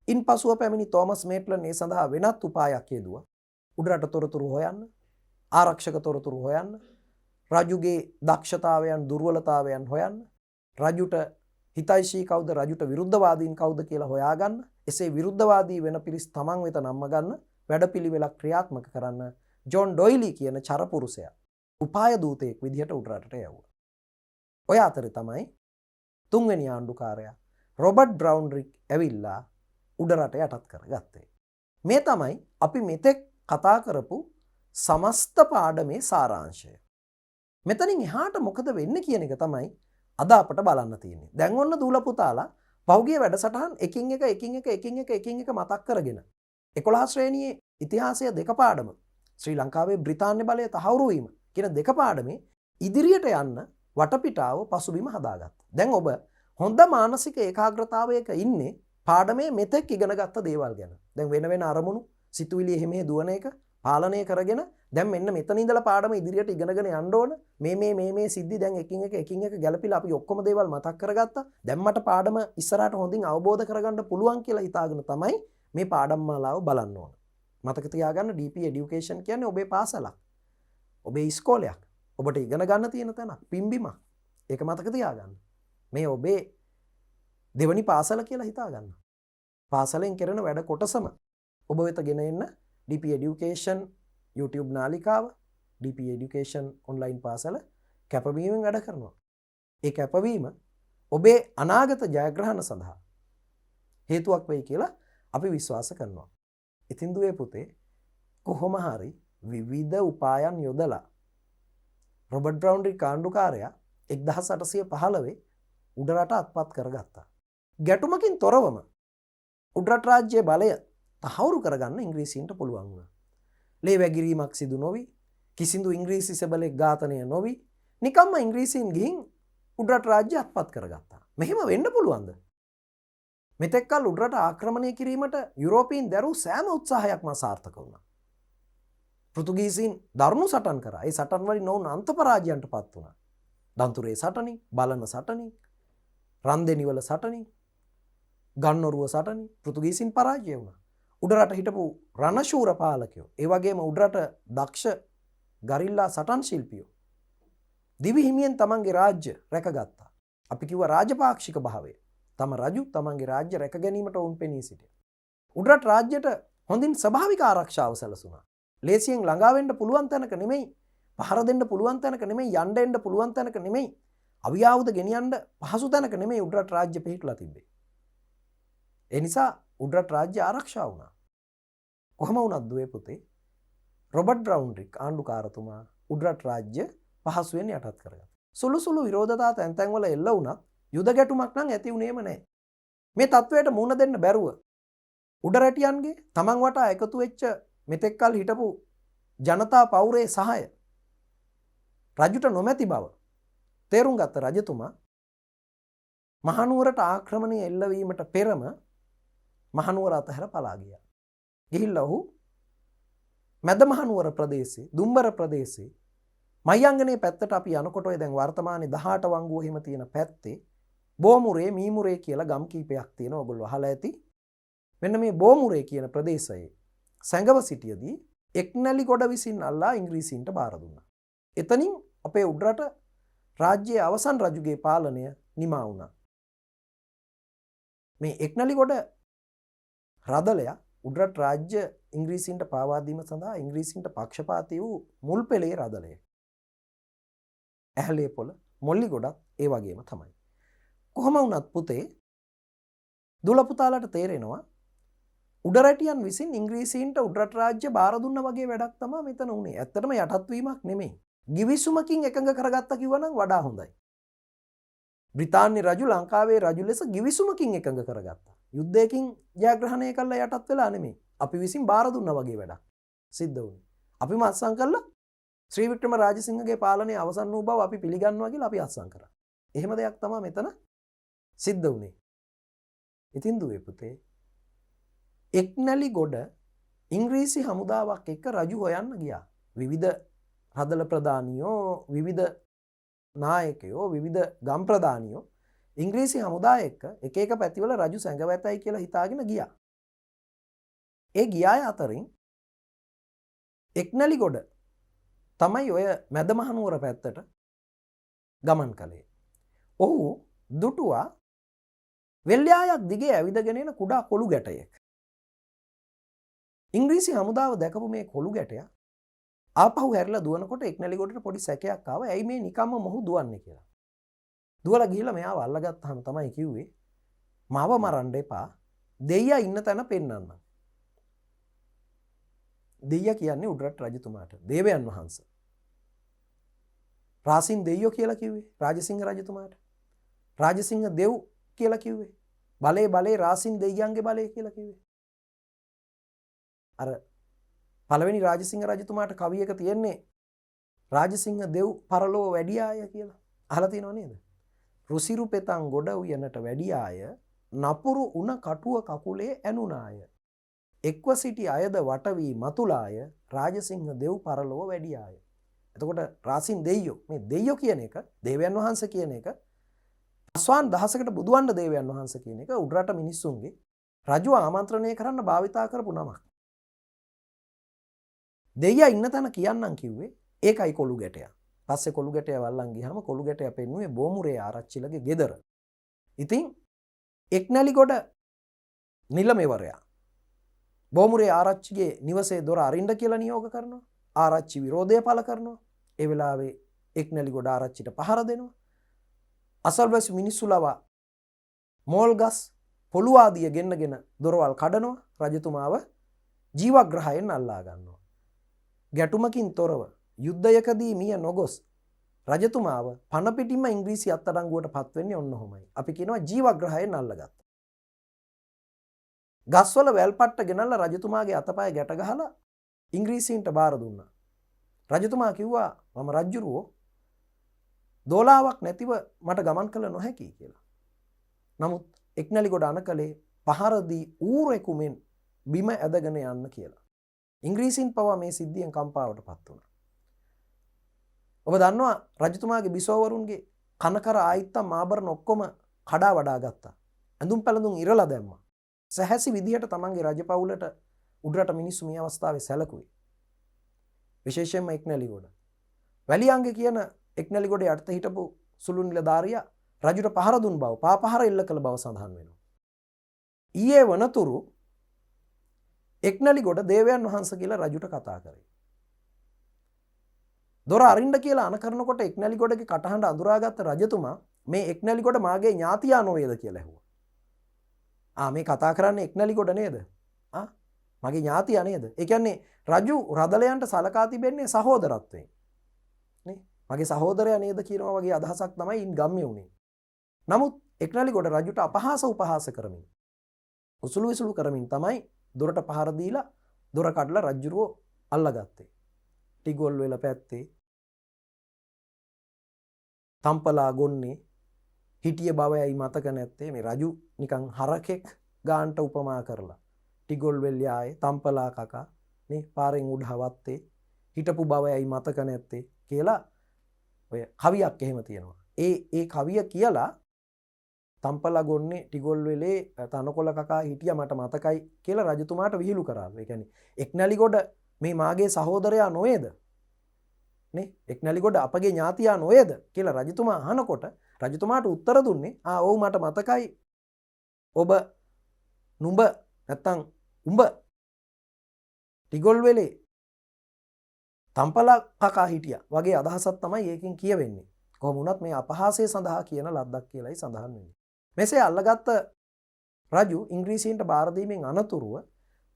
ඉන්පසුව පැමිණි තෝමස් මේට්ලන් ඒ සඳහා වෙනත් උපායක් යෙදුවා. උඩරට තොරතුරු හොයන්න, ආරක්ෂක තොරතුරු හොයන්න, රජුගේ දක්ෂතාවයන් දුර්වලතාවයන් හොයන්න, රජුට හිතයිශී කවුද රජුට විරුද්ධවාදීන් කවුද කියලා හොයාගන්න, එසේ විරුද්ධවාදී වෙන පිරිස් තමන් වෙත නම්ම ගන්න වැඩපිළිවෙලක් ක්‍රියාත්මක කරන්න ජොන් ඩොයිලි කියන චරපුරුෂයා උපාය දූතයෙක් විදිහට උඩරටට යවුවා. ඔය අතරේ තමයි තුන්වෙනි ආණ්ඩුකාරයා රොබර්ට් බ්‍රවුන්රික් ඇවිල්ලා උඩරට යටත් කරගත්තේ. මේ තමයි අපි මෙතෙක් කතා කරපු සමස්ත පාඩමේ සාරාංශය. මෙතනින් එහාට මොකද වෙන්නේ කියන එක තමයි අද අපට බලන්න තියෙන්නේ. දැන් ඔන්න දූල පුතාලා පහුගිය වැඩසටහන් එකින් එක මතක් කරගෙන 11 ශ්‍රේණියේ ඉතිහාසය දෙක පාඩම ශ්‍රී ලංකාවේ බ්‍රිතාන්‍ය බලය තහවුරු වීම කියන දෙක පාඩමේ ඉදිරියට යන්න වටපිටාව පසුබිම හදාගත්තා. දැන් ඔබ හොඳ මානසික ඒකාග්‍රතාවයක ඉන්නේ පාඩමේ මෙතෙක් ඉගෙන ගත්ත දේවල් ගැන. දැන් වෙන අරමුණු සිතුවිලි එහෙම දුවන එක පාලනය කරගෙන දැන් මෙන්න මෙතන ඉඳලා පාඩම ඉදිරියට ඉගෙනගෙන යන්න ඕන. මේ සිද්ධි දැන් එකින් එක ගැලපිලා අපි ඔක්කොම දේවල් මතක් කරගත්තා. දැන් මට පාඩම ඉස්සරහට හොඳින් අවබෝධ කරගන්න පුළුවන් කියලා හිතාගෙන තමයි මේ පාඩම් මාලාව බලන්න ඕන. මතක තියාගන්න DP Education කියන්නේ ඔබේ පාසලක්. ඔබේ ඉස්කෝලයක්. ඔබට ඉගෙන ගන්න තියෙන තැනක්. පිම්බිමක්. ඒක මතක තියාගන්න. මේ ඔබේ දෙවනි පාසල කියලා හිතාගන්න. පාසලෙන් කරන වැඩ කොටසම ඔබ වෙත ගෙන එන්න DP Education YouTube නාලිකාව DP Education online පාසල කැපවීමෙන් වැඩ කරනවා. ඒ කැපවීම ඔබේ අනාගත ජයග්‍රහණ සඳහා හේතුවක් වෙයි කියලා අපි විශ්වාස කරනවා. ඉතින් දුවේ පුතේ කොහොම හරි විවිධ උපායන් යොදලා රොබර්ට් බ්‍රවුන්රි කාණ්ඩුකාරයා 1815 උඩරට අත්පත් කරගත්තා. ගැටුමකින් තොරවම උඩරට රාජ්‍යයේ බලය තහවුරු කරගන්න ඉංග්‍රීසීන්ට පුළුවන් වුණා. ලේ වැගිරීමක් සිදු නොවි, කිසිදු ඉංග්‍රීසි සෙබළෙක් ඝාතනය නොවි, නිකම්ම ඉංග්‍රීසීන් ගිහින් උඩරට රාජ්‍ය අත්පත් කරගත්තා. මෙහෙම වෙන්න පුළුවන්ද? මෙතෙක්කල් උඩරට ආක්‍රමණය කිරීමට යුරෝපීන් දැරූ සෑම උත්සාහයක්ම සාර්ථක වුණා. පෘතුගීසීන් දරුණු සටන් කරා. ඒ සටන් වලින් ඔවුන් අන්ත පරාජයන්ට පත් වුණා. දන්තුරේ සටනින්, බලන සටනින්, රන්දෙනිවල සටනින්, ගන්නොරුව සටනින් පෘතුගීසීන් පරාජය වුණා. උඩරට හිටපු රණශූර පාලකයෝ, ඒ වගේම උඩරට දක්ෂ ගරිල්ලා සටන් ශිල්පියෝ දිවි හිමියෙන් තමන්ගේ රාජ්‍ය රැකගත්තා. අපි කිව්වා රාජපාක්ෂික භාවය. තම රජු තමන්ගේ රාජ්‍ය රැක ගැනීමට ඔවුන් පෙනී සිටියා. උඩරට රාජ්‍යයට හොඳින් ස්වභාවික ආරක්ෂාව සැලසුණා. ලේසියෙන් ළඟා වෙන්න පුළුවන් තැනක නෙමෙයි, පහර දෙන්න පුළුවන් තැනක නෙමෙයි, යන්න එන්න පුළුවන් තැනක නෙමෙයි, අවියාවුද ගෙනියන්න පහසු තැනක නෙමෙයි උඩරට රාජ්‍ය පිහිටලා තිබ්බේ. ඒ නිසා උඩරට රාජ්‍ය ආරක්ෂා වුණා. කොහොම වුණත් දුවේ පුතේ රොබර්ට් බ්‍රවුන්රි ආණ්ඩුකාරතුමා උඩරට රාජ්‍ය පහසුවෙන් යටත් කරගත්තා. සුළු විරෝධතා තැන් තැන්වල එල්ල වුණත් යුද ගැටුමක් නම් ඇති වුණේම නැහැ. මේ තත්වයට මුහුණ දෙන්න බැරුව උඩරටියන්ගේ තමන් වටා එකතු වෙච්ච මෙතෙක්කල් හිටපු ජනතා පවුරේ සහාය රජුට නොමැති බව තේරුම් ගත්ත රජතුමා මහනුවරට ආක්‍රමණය එල්ලවීමට පෙරම මහනුවර අතහැර පලා ගියා. ගිහිල්ලා ඔහු මැද මහනුවර ප්‍රදේශයේ, දුම්බර ප්‍රදේශයේ මයංගනේ පැත්තට අපි යනකොට ඔය දැන් වර්තමානයේ 18 වංගුව හිම තියෙන පැත්තේ බෝමුරේ, මීමුරේ කියලා ගම් කීපයක් තියෙනවා. ඔයගොල්ලෝ අහලා ඇති. මෙන්න මේ බෝමුරේ කියන ප්‍රදේශයේ සැඟව සිටියදී එක්නැලිගොඩ විසින් අල්ලා ඉංග්‍රීසීන්ට බාර දුන්නා. එතනින් අපේ උඩරට රාජ්‍යයේ අවසන් රජුගේ පාලනය නිමා වුණා. මේ එක්නැලිගොඩ රදලයා උඩරට රාජ්‍ය ඉංග්‍රීසීන්ට පාවා දීම සඳහා ඉංග්‍රීසීන්ට පක්ෂපාතී වූ මුල් පෙළේ රදලය. ඇහැලේ පොළ, මොල්ලි ගොඩක් ඒ වගේම තමයි. කොහොම වුණත් පුතේ දුල පුතාලට තේරෙනවා උඩරටියන් විසින් ඉංග්‍රීසීන්ට උඩරට රාජ්‍ය බාර දුන්න වගේ වැඩක් තමයි මෙතන උනේ. ඇත්තටම යටත් වීමක් නෙමෙයි. ගිවිසුමකින් එකඟ කරගත්තා කිව්වනම් වඩා හොඳයි. බ්‍රිතාන්‍ය රජු ලංකාවේ රජු ලෙස ගිවිසුමකින් එකඟ කරගත්තා. යුද්ධයකින් ජයග්‍රහණය කළා යටත් වෙලා නෙමෙයි. අපි විසින් බාර දුන්නා වගේ වැඩක් සිද්ධ වුණේ. අපිම අත්සන් කළා ශ්‍රී වික්‍රම රාජසිංහගේ පාලනය අවසන් වූ බව අපි පිළිගන්නවා කියලා අපි අත්සන් කරා. එහෙම දෙයක් තමයි මෙතන සිද්ධ වුණේ. ඉතින් දුවේ පුතේ එක්නැලිගොඩ ඉංග්‍රීසි හමුදාවක් එක්ක රජු හොයන්න ගියා. විවිධ රදල ප්‍රධානියෝ, විවිධ නායකයෝ, විවිධ ගම් ප්‍රධානියෝ ඉංග්‍රීසි හමුදාව එක්ක එක එක පැතිවල රජු සැඟව ඇතයි කියලා හිතාගෙන ගියා. ඒ ගියාය අතරින් එක්නැලිගොඩ තමයි ඔය මැද මහනුවර පැත්තට ගමන් කළේ. ඔහු දුටුවා වෙල්යායක් දිගේ ඇවිදගෙන එන කුඩා කොළු ගැටයෙක්. ඉංග්‍රීසි හමුදාව දැකපු මේ කොළු ගැටයා ආපහු හැරිලා දුවනකොට එක්නැලිගොඩට පොඩි සැකයක් ආවා. ඇයි මේ නිකම්ම මොහු දුවන්නේ කියලා. දුවලා ගිහිල්ලා මෙයාව අල්ලගත්තාම තමයි කිව්වේ මාව මරන්න එපා. දෙයියා ඉන්න තැන පෙන්නන්න. දෙයියා කියන්නේ උඩරට රජතුමාට, දේවයන් වහන්සේ. රාසින් දෙයියෝ කියලා කිව්වේ රාජසිංහ රජතුමාට. රාජසිංහ දෙව් කියලා කිව්වේ. බලේ රාසින් දෙයියන්ගේ බලය කියලා කිව්වේ. අර පළවෙනි රාජසිංහ රජතුමාට කවි එක තියෙන්නේ රාජසිංහ දෙව් පරලෝ වැඩියාය කියලා. අහලා තියෙනව නේද? රුසිරු පෙතන් ගොඩ උයනට වැඩියාය, නපුරු උණ කටුව කකුලේ ඇනුනාය. එක්ව සිටි අයද වට වී මතුලාය රාජසිංහ දෙව් පරලොව වැඩියාය. එතකොට රාසින් දෙයියෝ මේ දෙයියෝ කියන එක දේවයන් වහන්සේ කියන එක අස්වාන් දහසකට බුදුවන්ට දේවයන් වහන්සේ කියන එක උඩරට මිනිස්සුන්ගේ රජුව ආමන්ත්‍රණය කරන්න භාවිතා කරපු නමක්. දෙයියා ඉන්න තැන කියන්නම් කිව්වේ ඒකයි කොළු ගැටයා. පස්සේ කොළු ගැටය වල්ලන් ගියාම කොළු ගැටයා පෙන්නුවේ බෝමුරේ ආරච්චිලගේ ගෙදර. ඉතින් එක්නැලිගොඩ නිලමේවරයා බෝමුරේ ආරච්චිගේ නිවසේ දොර අරින්න කියලා නියෝග කරනවා. ආරච්චි විරෝධය පළ කරනවා. ඒ වෙලාවේ එක්නැලිගොඩ ආරච්චිට පහර දෙනවා. අසල්වැසි මිනිස්සු ලවා මෝල් ගස් පොළු ආදිය ගෙන්නගෙන දොරවල් කඩනවා. රජතුමාව ජීවග්‍රහයෙන් අල්ලා ගන්නවා. ගැටුමකින් තොරව යුද්ධයකදී මිය නොගොස් රජතුමාව පණ පිටින්ම ඉංග්‍රීසි අත්අඩංගුවට පත් වෙන්නේ ඔන්න ඔහොමයි. අපි කියනවා ජීවග්‍රහයෙන් අල්ලගත්තා. ගස්වල වැල්පට්ට ගෙනල්ලා රජතුමාගේ අතපය ගැට ගහලා ඉංග්‍රීසීන්ට බාර දුන්නා. රජතුමා කිව්වා මම රජ්ජුරුවෝ දෝලාවක් නැතිව මට ගමන් කළ නොහැකි කියලා. නමුත් එක්නැලිගොඩ අනකලේ පහර දී ඌරෙකු මෙන් බිම ඇදගෙන යන්න කියලා. ඉංග්‍රීසීන් පවා මේ සිද්ධියෙන් කම්පාවට පත් වුණා. ඔබ දන්නවා රජතුමාගේ බිසෝවරුන්ගේ කනකර ආයිත්තම් ආභරණ ඔක්කොම කඩා වඩා ගත්තා. ඇඳුම් පැළඳුම් ඉරලා දැම්මා. සැහැසි විදිහට තමන්ගේ රජපෞලට උඩරට මිනිස්සු මේ අවස්ථාවේ සැලකුවේ. විශේෂයෙන්ම එක්නැලිගොඩ. වැලියංගේ කියන එක්නැලිගොඩේ යටතේ හිටපු සුළු නිලධාරියා රජුට පහර දුන් බව, පාපහර එල්ල කළ බව සඳහන් වෙනවා. ඊයේ වනතුරු එක්නැලිගොඩ දේවයන් වහන්සේ කියලා රජුට කතා කරේ. දොර අරින්න කියලා අණ කරනකොට එක්නැලිගොඩගේ කටහඬ අඳුරාගත්ත රජතුමා මේ එක්නැලිගොඩ මාගේ ඥාතියා නොවේද කියලා ඇහුවා. මේ කතා කරන්නේ එක්නැලිගොඩ නේද? මගේ ඥාතියා නේද? ඒ කියන්නේ රජු රදලයන්ට සලකා තිබෙන්නේ සහෝදරත්වයෙන්. නේ? මගේ සහෝදරයා නේද කියනවා වගේ අදහසක් තමයි ඉන් ගම්මේ උනේ. නමුත් එක්නැලිගොඩ රජුට අපහාස උපහාස කරමින් උසුළු විසුළු කරමින් තමයි දොරට පහර දීලා දොර කඩලා රජුරෝ අල්ලගත්තේ. ටිගොල් වෙල පැත්තේ තම්පලා ගොන්නේ හිටිය බවයි මතක නැත්තේ. මේ රජු නිකන් හරකෙක් ගාන්ට උපමා කරලා ටිගොල් වෙල්යායේ තම්පලා කකා නේ පාරෙන් උඩ හවත්තේ හිටපු බවයි මතක නැත්තේ කියලා ඔය කවියක් එහෙම තියෙනවා. ඒ කවිය කියලා තම්පලා ගොන්නේ ටිගොල් වෙලේ තනකොළ කකා හිටියා මට මතකයි කියලා රජතුමාට විහිළු කරා. ඒ කියන්නේ එක්නැලිගොඩ මේ මාගේ සහෝදරයා නොවේද? නේ එක්නැලිගොඩ අපගේ ඥාතියා නොවේද කියලා රජතුමා අහනකොට රජතුමාට උත්තර දුන්නේ ඔව් මට මතකයි. ඔබ නුඹ නැත්තම් උඹ ටිගොල් වෙලේ තම්පලා කකා හිටියා වගේ අදහසක් තමයි ඒකෙන් කියවෙන්නේ. කොහොම වුණත් මේ අපහාසය සඳහා කියන ලද්දක් කියලායි සඳහන් වෙන්නේ. මෙසේ අල්ලගත්ත රජු ඉංග්‍රීසීන්ට බාර දීමෙන් අනතුරුව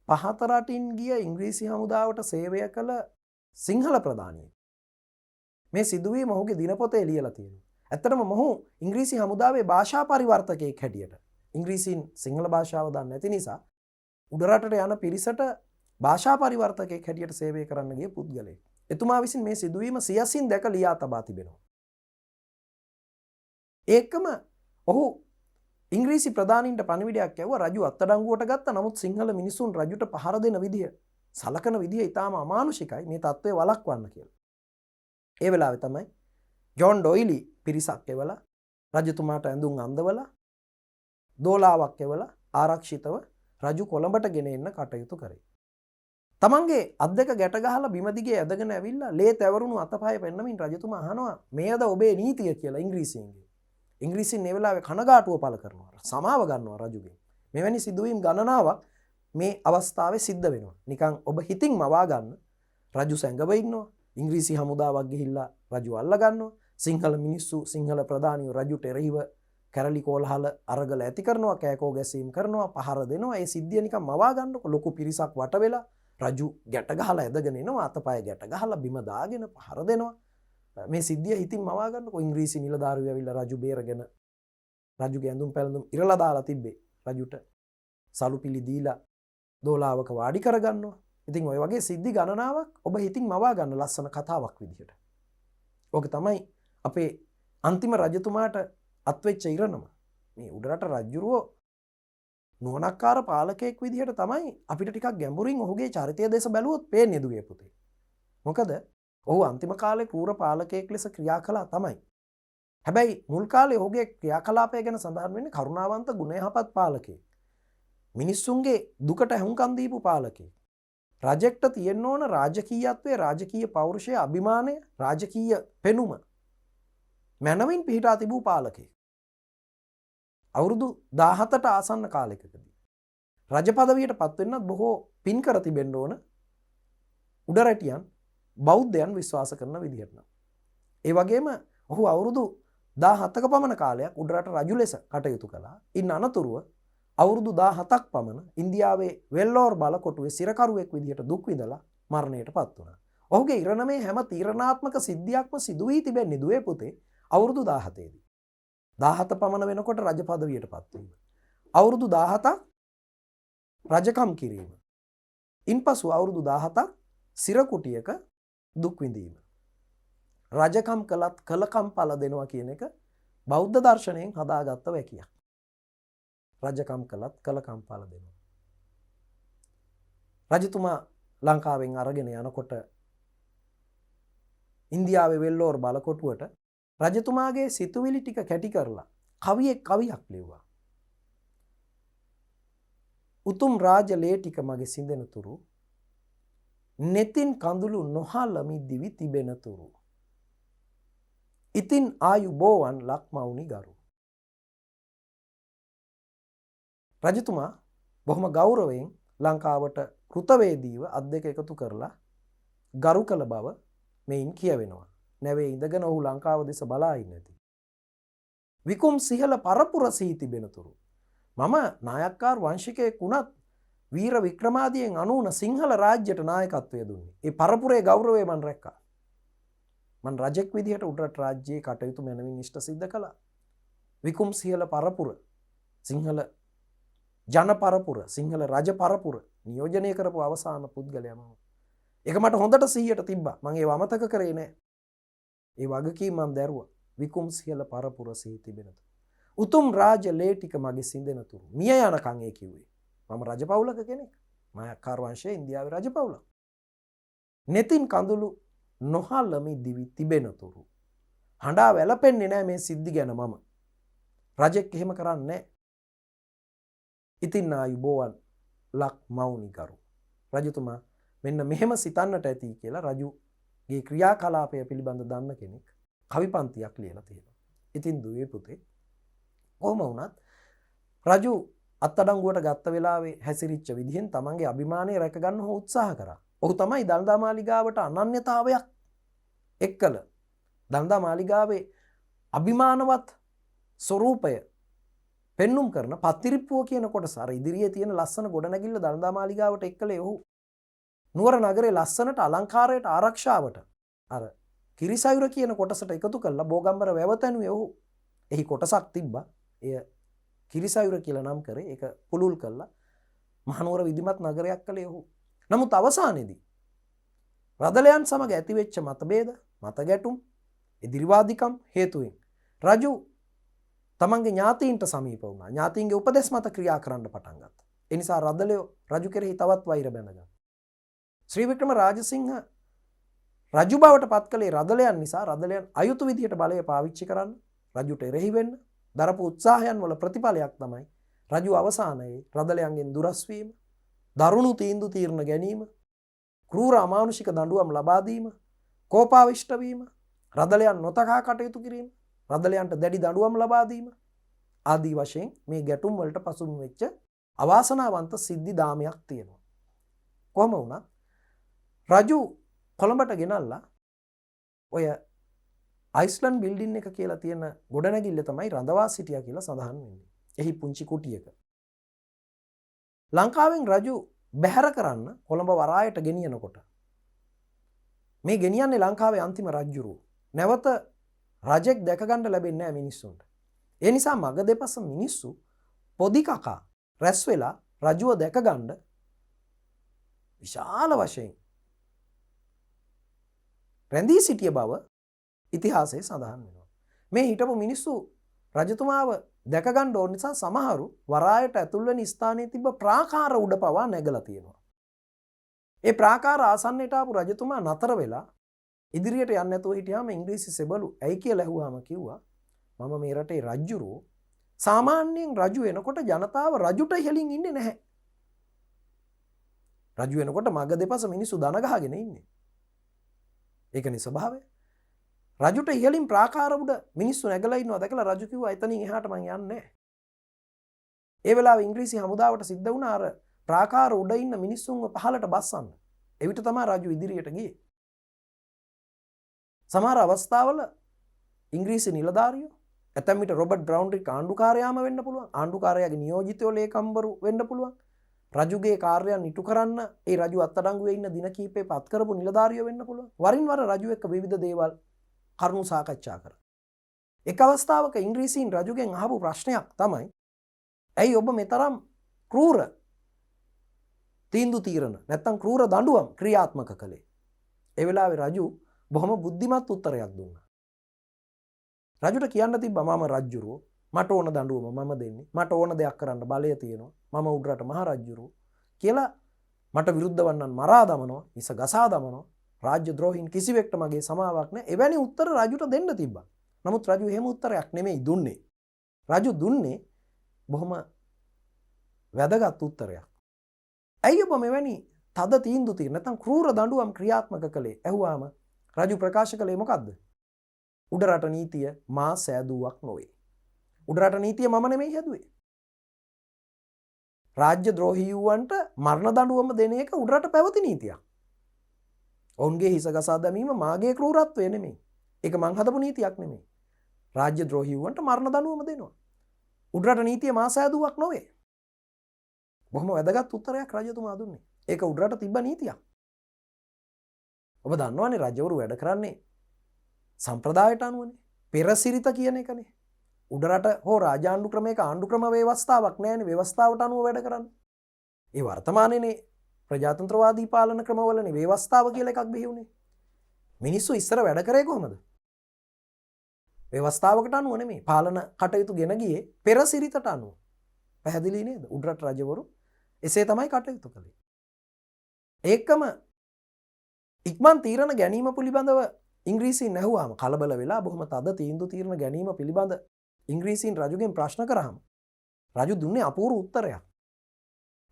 පහත රටින් ගිය ඉංග්‍රීසි හමුදාවට සේවය කළ සිංහල ප්‍රධානියෙක්. මේ සිදුවීම ඔහුගේ දිනපොතේ ලියලා තියෙනවා. ඇත්තටම මොහු ඉංග්‍රීසි හමුදාවේ භාෂා පරිවර්තකයෙක් හැටියට ඉංග්‍රීසීන් සිංහල භාෂාව දන්නේ නැති නිසා උඩරටට යන පිරිසට භාෂා පරිවර්තකයෙක් හැටියට සේවය කරන්න ගිය පුද්ගලයෙක්. එතුමා විසින් මේ සිදුවීම සියසින් දැක ලියා තබා තිබෙනවා. ඒකම ඔහු ඉංග්‍රීසි ප්‍රධානීන්ට පණිවිඩයක් යවුවා රජු අත්අඩංගුවට ගත්තා. නමුත් සිංහල මිනිසුන් රජුට පහර දෙන විදිය, සලකන විදිය ඊටාම අමානුෂිකයි. මේ තත්ත්වය වළක්වන්න කියලා. ඒ වෙලාවේ තමයි ජොන් ඩොයිලි පිරිසක් එවලා රජතුමාට ඇඳුම් අඳවලා දෝලාවක් එවලා ආරක්ෂිතව රජු කොළඹට ගෙන එන්න කටයුතු කරේ. තමන්ගේ අත් දෙක ගැට ගහලා බිම දිගේ ඇදගෙන ඇවිල්ලා ලේ තැවරුණු අතපය පෙන්නමින් රජතුමා අහනවා මේද ඔබේ නීතිය කියලා ඉංග්‍රීසියෙන්ගේ. ඉංග්‍රීසින් මේ වෙලාවේ කනගාටුව පළ කරනවා. සමාව ගන්නවා රජුගෙන්. මෙවැනි සිදුවීම් ගණනාවක් මේ අවස්ථාවේ සිද්ධ වෙනවා. නිකන් ඔබ හිතින් මවා ගන්න රජු සැඟව ඉන්නවා. ඉංග්‍රීසි හමුදාවක් ගිහිල්ලා රජු අල්ල ගන්නවා. සිංහල මිනිස්සු සිංහල ප්‍රධානියෝ රජුට එරෙහිව කැරලි කෝලහල අරගල ඇති කරනවා, කෑකෝ ගැසීම් කරනවා, පහර දෙනවා. ඒ සිද්ධිය නිකන් මවා ගන්නකො ලොකු පිරිසක් වට වෙලා රජු ගැට ගහලා ඇදගෙන එනවා. අතපය ගැට ගහලා බිම දාගෙන පහර දෙනවා. මේ සිද්ධිය හිතින් මවා ගන්නකො ඉංග්‍රීසි නිලධාරියෝ ඇවිල්ලා රජු බේරගෙන රජුගේ ඇඳුම් පැළඳුම් ඉරලා දාලා තිබ්බේ. රජුට සලු පිලි දීලා දෝලාවක වාඩි කරගන්නවා. ඉතින් ඔය වගේ සිද්ධි ගණනාවක් ඔබ හිතින් මවා ගන්න ලස්සන කතාවක් විදිහට. ඕක තමයි අපේ අන්තිම රජතුමාට අත්වෙච්ච ඉරණම. මේ උඩරට රජුරෝ නුවණක්කාර පාලකයෙක් විදිහට තමයි අපිට ටිකක් ගැඹුරින් ඔහුගේ චරිතය දෙස බැලුවොත් පේන්නේ දුවේ පුතේ. මොකද ඔහු අන්තිම කාලේ කෲර පාලකයෙක් ලෙස ක්‍රියා කළා තමයි. හැබැයි මුල් කාලේ ඔහුගේ ක්‍රියාකලාපය ගැන සඳහන් වෙන්නේ කරුණාවන්ත ගුණයහපත් පාලකයෙක්. මිනිස්සුන්ගේ දුකට ඇහුම්කන් දීපු පාලකයෙක්. රජෙක්ට තියෙන්න ඕන රාජකීයත්වයේ රාජකීය පෞරුෂය අභිමානය රාජකීය පෙනුම මනවින් පිහිටා තිබූ පාලකයෙක්. අවුරුදු 17ට ආසන්න කාලයකදී රජ පදවියට පත් වෙන්නත් බොහෝ පින් කර තිබෙන්න ඕන උඩරැටියන් බෞද්ධයන් විශ්වාස කරන විදිහට නම්. ඒ වගේම ඔහු අවුරුදු 17ක පමණ කාලයක් උඩරට රජු ලෙස කටයුතු කළා. ඉන් අනතුරුව අවුරුදු 17ක් පමණ ඉන්දියාවේ වෙල්ලෝර් බලකොටුවේ සිරකරුවෙක් විදිහට දුක් විඳලා මරණයට පත් වුණා. ඔහුගේ ඉරණමේ හැම තීරණාත්මක සිද්ධියක්ම සිදු වී තිබෙන්නේ දුවේ පුතේ අවුරුදු 17 දී. 17 පමණ වෙනකොට රජ පදවියට පත් වීම. අවුරුදු 17ක් රජකම් කිරීම. ඉන්පසු අවුරුදු 17ක් සිරකුටියක දුක් විඳීම. රජකම් කළත් කලකම් ඵල දෙනවා කියන එක බෞද්ධ දර්ශනයෙන් හදාගත්ත වැකියක්. රජකම් කළත් කලකම් ඵල දෙනවා. රජතුමා ලංකාවෙන් අරගෙන යනකොට ඉන්දියාවේ වෙල්ලෝර් බලකොටුවට රජතුමාගේ සිතුවිලි ටික කැටි කරලා කවියක් ලිව්වා. උතුම් රාජ ලේ ටික මගේ සිඳෙන තුරු නෙතින් කඳුළු නොහලමි දිවි තිබෙන තුරු ඉතින් ආයුබෝවන් ලක්මවුනි ගරු. රජතුමා බොහොම ගෞරවයෙන් ලංකාවට කෘතවේදීව අත් දෙක එකතු කරලා ගරු කළ බව මෙයින් කියවෙනවා. නැවේ ඉඳගෙන ඔහු ලංකාව දෙස බලා ඉන්නදී. විකුම් සිහල පරපුර සිහි තිබෙනතුරු මම නායක්කාර වංශිකයෙක් වුණත් වීර වික්‍රමාදියෙන් අනුවන සිංහල රාජ්‍යයට නායකත්වය දුන්නේ. ඒ පරපුරේ ගෞරවය මන් රැක්කා. මන් රජෙක් විදිහට උඩරට රාජ්‍යයේ කටයුතු මැනවින් ඉෂ්ට සිද්ධ කළා. විකුම් සිහල පරපුර සිංහල ජන පරපුර සිංහල රජ පරපුර නියෝජනය කරපු අවසාන පුද්ගලයා මම. ඒක මට හොඳට සිහියට තිබ්බා. මම ඒව අමතක කරේ නෑ. ඒ වගකීම මම දැරුවා. විකුම් සිහල පරපුර සිහි තිබෙනතු. උතුම් රාජ ලේ ටික මගේ සිඳෙන තුරු. මිය යනකන් ඒ කිව්වේ. මම රජපෞලක කෙනෙක්. මායක්කාර වංශයේ ඉන්දියාවේ රජපෞලක්. නෙතින් කඳුළු නොහලමි දිවි තිබෙන තුරු. හඬා වැළපෙන්නේ නෑ මේ සිද්ධි ගැන මම. රජෙක් එහෙම කරන්නේ නෑ. ඉතින් ආයුබෝවන් ලක් මවුනි ගරු. රජතුමා මෙන්න මෙහෙම සිතන්නට ඇති කියලා රජුගේ ක්‍රියාකලාපය පිළිබඳ දන්න කෙනෙක් කවි පන්තියක් ලියලා තියෙනවා. ඉතින් දුවේ පුතේ කොහොම වුණත් රජු අත්අඩංගුවට ගත්ත වෙලාවේ හැසිරිච්ච විදිහෙන් තමන්ගේ අභිමානය රැක ගන්න ඔහු උත්සාහ කරා. ඔහු තමයි දළදා මාලිගාවට අනන්‍යතාවයක් එක්කල දළදා මාලිගාවේ අභිමානවත් ස්වරූපය පෙන්눔 කරන පත්තිරිප්පුව කියන කොටස අර ඉදිරියේ තියෙන ලස්සන ගොඩනැගිල්ල දළදා මාලිගාවට එක්කලේ ඔහු නුවර නගරේ ලස්සනට අලංකාරයට ආරක්ෂාවට අර කිරිසයුර කියන කොටසට එකතු කරලා බෝගම්බර වැවතැනුවේ ඔහු. එහි කොටසක් තිබ්බා. එය කිරිසයුර කියලා නම් කරේ. ඒක පුළුල් කළා මහනුවර විධිමත් නගරයක් කළේ ඔහු. නමුත් අවසානයේදී රදලයන් සමග ඇතිවෙච්ච මතභේද, මතගැටුම්, එදිරිවාදිකම් හේතුවෙන් රජු තමන්ගේ ඥාතීන්ට සමීප වුණා. ඥාතීන්ගේ උපදෙස් මත ක්‍රියා කරන්න පටන් ගත්තා. ඒ නිසා රදලයෝ රජු කෙරෙහි තවත් වෛර බැඳගත්තා. ශ්‍රී වික්‍රම රාජසිංහ රජු බවට පත් කළේ රදලයන් නිසා. රදලයන් අයුතු විදිහට බලය පාවිච්චි කරන්න, රජුට එරෙහි වෙන්න දරපු උත්සාහයන් වල ප්‍රතිඵලයක් තමයි රජු අවසානයේ රදලයන්ගෙන් දුරස් වීම, දරුණු තීන්දුව තීරණ ගැනීම, ක්‍රූර අමානුෂික දඬුවම් ලබා දීම, කෝපාවිෂ්ඨ වීම, රදලයන් නොතකා කටයුතු කිරීම, රදලයන්ට දැඩි දඬුවම් ලබා දීම ආදී වශයෙන් මේ ගැටුම් වලට පසුබිම් වෙච්ච අවාසනාවන්ත සිද්ධි දාමයක් තියෙනවා. කොහොම වුණත් රජු කොළඹට ගෙනල්ලා ඔය අයිස්ලන්ඩ් බිල්ඩින් එක කියලා තියෙන ගොඩනැගිල්ල තමයි රඳවා සිටියා කියලා සඳහන් වෙන්නේ. එහි පුංචි කුටියක. ලංකාවෙන් රජු බැහැර කරන්න කොළඹ වරායට ගෙනියනකොට මේ ගෙනියන්නේ ලංකාවේ අන්තිම රජුරුව. නැවත රජෙක් දැක ගන්න ලැබෙන්නේ නැහැ මිනිස්සුන්ට. ඒ නිසා මග දෙපස මිනිස්සු පොඩි කකා රැස් වෙලා රජුව දැක ගන්න විශාල වශයෙන් රැඳී සිටිය බව ඉතිහාසයේ සඳහන් වෙනවා. මේ හිටපු මිනිස්සු රජතුමාව දැක ගන්න ඕන නිසා සමහරු වරායට ඇතුල් වෙන ස්ථානයේ තිබ්බ ප්‍රාකාර උඩ පවා නැගලා තියෙනවා. ඒ ප්‍රාකාර ආසන්නයට ආපු රජතුමා නතර වෙලා ඉදිරියට යන්න නැතුව හිටියාම ඉංග්‍රීසි සෙබළු ඇයි කියලා ඇහුවාම කිව්වා මම මේ රටේ රජුරෝ සාමාන්‍යයෙන් රජු එනකොට ජනතාව රජුට ඉහලින් ඉන්නේ නැහැ. රජු එනකොට මග දෙපස මිනිස්සු දන ගහගෙන ඉන්නේ. ඒකනේ ස්වභාවය. රජුට ඉහලින් ප්‍රාකාර උඩ මිනිස්සු නැගලා ඉන්නවා දැකලා රජු කිව්වා එතනින් එහාට මං යන්නේ නැහැ. ඒ වෙලාවේ ඉංග්‍රීසි හමුදාවට සිද්ධ වුණා අර ප්‍රාකාර උඩ ඉන්න මිනිස්සුන්ව පහළට බස්සන්න. එවිට තමයි රජු ඉදිරියට ගියේ. සමහර අවස්ථාවල ඉංග්‍රීසි නිලධාරියෝ ඇතැම් විට රොබර්ට් බ්‍රවුන්රික් ආණ්ඩුකාරයාම වෙන්න පුළුවන්. ආණ්ඩුකාරයාගේ නියෝජිතයෝ ලේකම්වරු වෙන්න පුළුවන්. රජුගේ කාර්යයන් ඉටු කරන්න ඒ රජු අත්අඩංගුවේ ඉන්න දින කීපේ පත් කරපු නිලධාරියෝ වෙන්න පුළුවන්. වරින් වර රජු එක්ක විවිධ දේවල් කරුණු සාකච්ඡා කරා. එක් අවස්ථාවක ඉංග්‍රීසීන් රජුගෙන් අහපු ප්‍රශ්නයක් තමයි ඇයි ඔබ මෙතරම් ක්‍රූර තීන්දුව తీරන නැත්නම් ක්‍රූර දඬුවම් ක්‍රියාත්මක කළේ? ඒ වෙලාවේ රජු බොහොම බුද්ධිමත් උත්තරයක් දුන්නා. රජුට කියන්න තිබ්බා මම රජුරෝ මට ඕන දඬුවම මම දෙන්නේ. මට ඕන දෙයක් කරන්න බලය තියෙනවා. මම උඩරට මහ රජුරෝ කියලා මට විරුද්ධ වන්නන් මරා දමනවා, මිස ගසා දමනවා. රාජ්‍ය ද්‍රෝහීන් කිසිවෙක්ට මගේ සමාවක් නැහැ. එවැනි උත්තර රජුට දෙන්න තිබ්බා. නමුත් රජු එහෙම උත්තරයක් නෙමෙයි දුන්නේ. රජු දුන්නේ බොහොම වැදගත් උත්තරයක්. ඇයි ඔබ මෙවැනි තද තීන්දුව తీර නැත්නම් ක්‍රූර දඬුවම් ක්‍රියාත්මක කළේ? ඇහුවාම රජු ප්‍රකාශ කළේ මොකද්ද? උඩරට නීතිය මා සෑදුවක් නොවේ. උඩරට නීතිය මම නෙමෙයි හැදුවේ. රාජ්‍ය ද්‍රෝහීවන්ට මරණ දඬුවම දෙන එක උඩරට පැවති නීතියක්. ඔවුන්ගේ හිස ගසා දැමීම මාගේ ක්‍රූරත්වය නෙමෙයි. ඒක මං හදපු නීතියක් නෙමෙයි. රාජ්‍ය ද්‍රෝහීවන්ට මරණ දඬුවම දෙනවා. උඩරට නීතිය මා සෑදුවක් නොවේ. බොහොම වැදගත් උත්තරයක් රජතුමා දුන්නේ. ඒක උඩරට තිබ්බ නීතියක්. ඔබ දන්නවනේ රජවරු වැඩ කරන්නේ සම්ප්‍රදායට අනුවනේ. පෙරසිරිත කියන එකනේ. උඩරට හෝ රාජාණ්ඩු ක්‍රමයක ආණ්ඩු ක්‍රම ව්‍යවස්ථාවක් නැහැනේ. ව්‍යවස්ථාවට අනුව වැඩ කරන්නේ. ඒ වර්තමානයේනේ ප්‍රජාතන්ත්‍රවාදී පාලන ක්‍රමවලනේ ව්‍යවස්ථාව කියලා එකක් බිහි වුණේ. මිනිස්සු ඉස්සර වැඩ කරේ කොහොමද? ව්‍යවස්ථාවකට අනුව නෙමෙයි. පාලන කටයුතු ගෙන ගියේ පෙරසිරිතට අනුව. පැහැදිලි නේද? උඩරට රජවරු එසේ තමයි කටයුතු කළේ. ඒකම ඉක්මන් තීරණ ගැනීම පිළිබඳව ඉංග්‍රීසීන් ඇහුවාම කලබල වෙලා බොහොම තද තීන්දුව තීරණ ගැනීම පිළිබඳ ඉංග්‍රීසීන් රජුගෙන් ප්‍රශ්න කරාම රජු දුන්නේ අපූර්ව උත්තරයක්.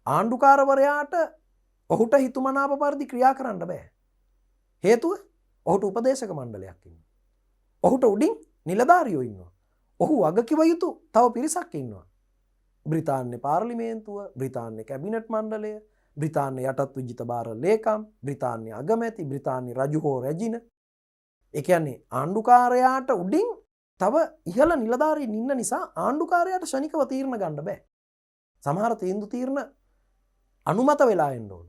ආණ්ඩුකාරවරයාට ඔහුට හිතුමනාප පරිදි ක්‍රියා කරන්න බෑ. හේතුව ඔහුට උපදේශක මණ්ඩලයක් ඉන්නවා. ඔහුට උඩින් නිලධාරියෝ ඉන්නවා. ඔහු වගකිව යුතු තව පිරිසක් ඉන්නවා. බ්‍රිතාන්‍ය පාර්ලිමේන්තුව, බ්‍රිතාන්‍ය කැබිනට් මණ්ඩලය, බ්‍රිතාන්‍ය යටත් විජිත භාර ලේකම්, බ්‍රිතාන්‍ය අගමැති, බ්‍රිතාන්‍ය රජු හෝ රැජින. ඒ කියන්නේ ආණ්ඩුකාරයාට උඩින් තව ඉහළ නිලධාරීන් ඉන්න නිසා ආණ්ඩුකාරයාට ශනිකව තීරණ ගන්න බෑ. සමහර තීන්දුව තීරණ අනුමත වෙලා එන්න ඕන.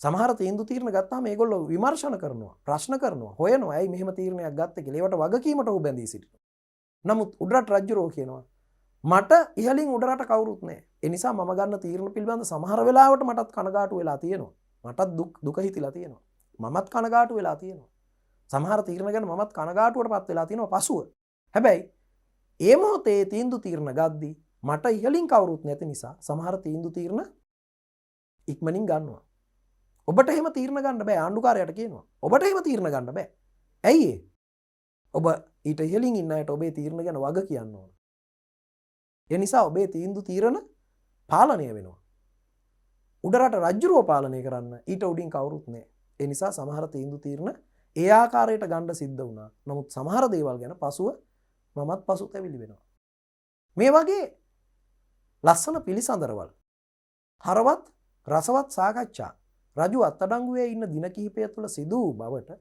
සමහර තීන්දුව තීරණ ගත්තාම මේගොල්ලෝ විමර්ශන කරනවා, ප්‍රශ්න කරනවා, හොයනවා ඇයි මෙහෙම තීරණයක් ගත්තේ කියලා. ඒවට වගකීමට ඔහු බැඳී සිටිනවා. නමුත් උඩරට රජුරෝ කියනවා මට ඉහලින් උඩරට කවුරුත් නැහැ. ඒ නිසා මම ගන්න තීරණ පිළිබඳ සමහර වෙලාවට මටත් කනගාටු වෙලා තියෙනවා. මටත් දුක හිතිලා තියෙනවා. මමත් කනගාටු වෙලා තියෙනවා. සමහර තීරණ ගැන මමත් කනගාටුවටපත් වෙලා තියෙනවා පසුව. හැබැයි ඒ මොහොතේ තීන්දුව තීරණ ගද්දී මට ඉහලින් කවුරුත් නැති නිසා සමහර තීන්දුව තීරණ ඉක්මනින් ගන්නවා. ඔබට එහෙම තීරණ ගන්න බෑ. ආණ්ඩුකාරයාට කියනවා ඔබට එහෙම තීරණ ගන්න බෑ. ඇයි ඒ? ඔබ ඊට ඉහලින් ඉන්න අයට ඔබේ තීරණ ගැන වග කියන්න ඕන. ඒ නිසා ඔබේ තීන්දුව තීරණ පාලනය වෙනවා. උඩරට රජුරෝ පාලනය කරන්න ඊට උඩින් කවුරුත් නැහැ. ඒ නිසා සමහර තීන්දුව තීරණ ඒ ආකාරයට ගන්න සිද්ධ වුණා. නමුත් සමහර දේවල් ගැන පසුව මමත් පසුතැවිලි වෙනවා. මේ වගේ ලස්සන පිළිසඳරවල් හරවත් රසවත් සාකච්ඡා රජු අත්අඩංගුවේ ඉන්න දින කිහිපය තුළ සිදු වූ බවට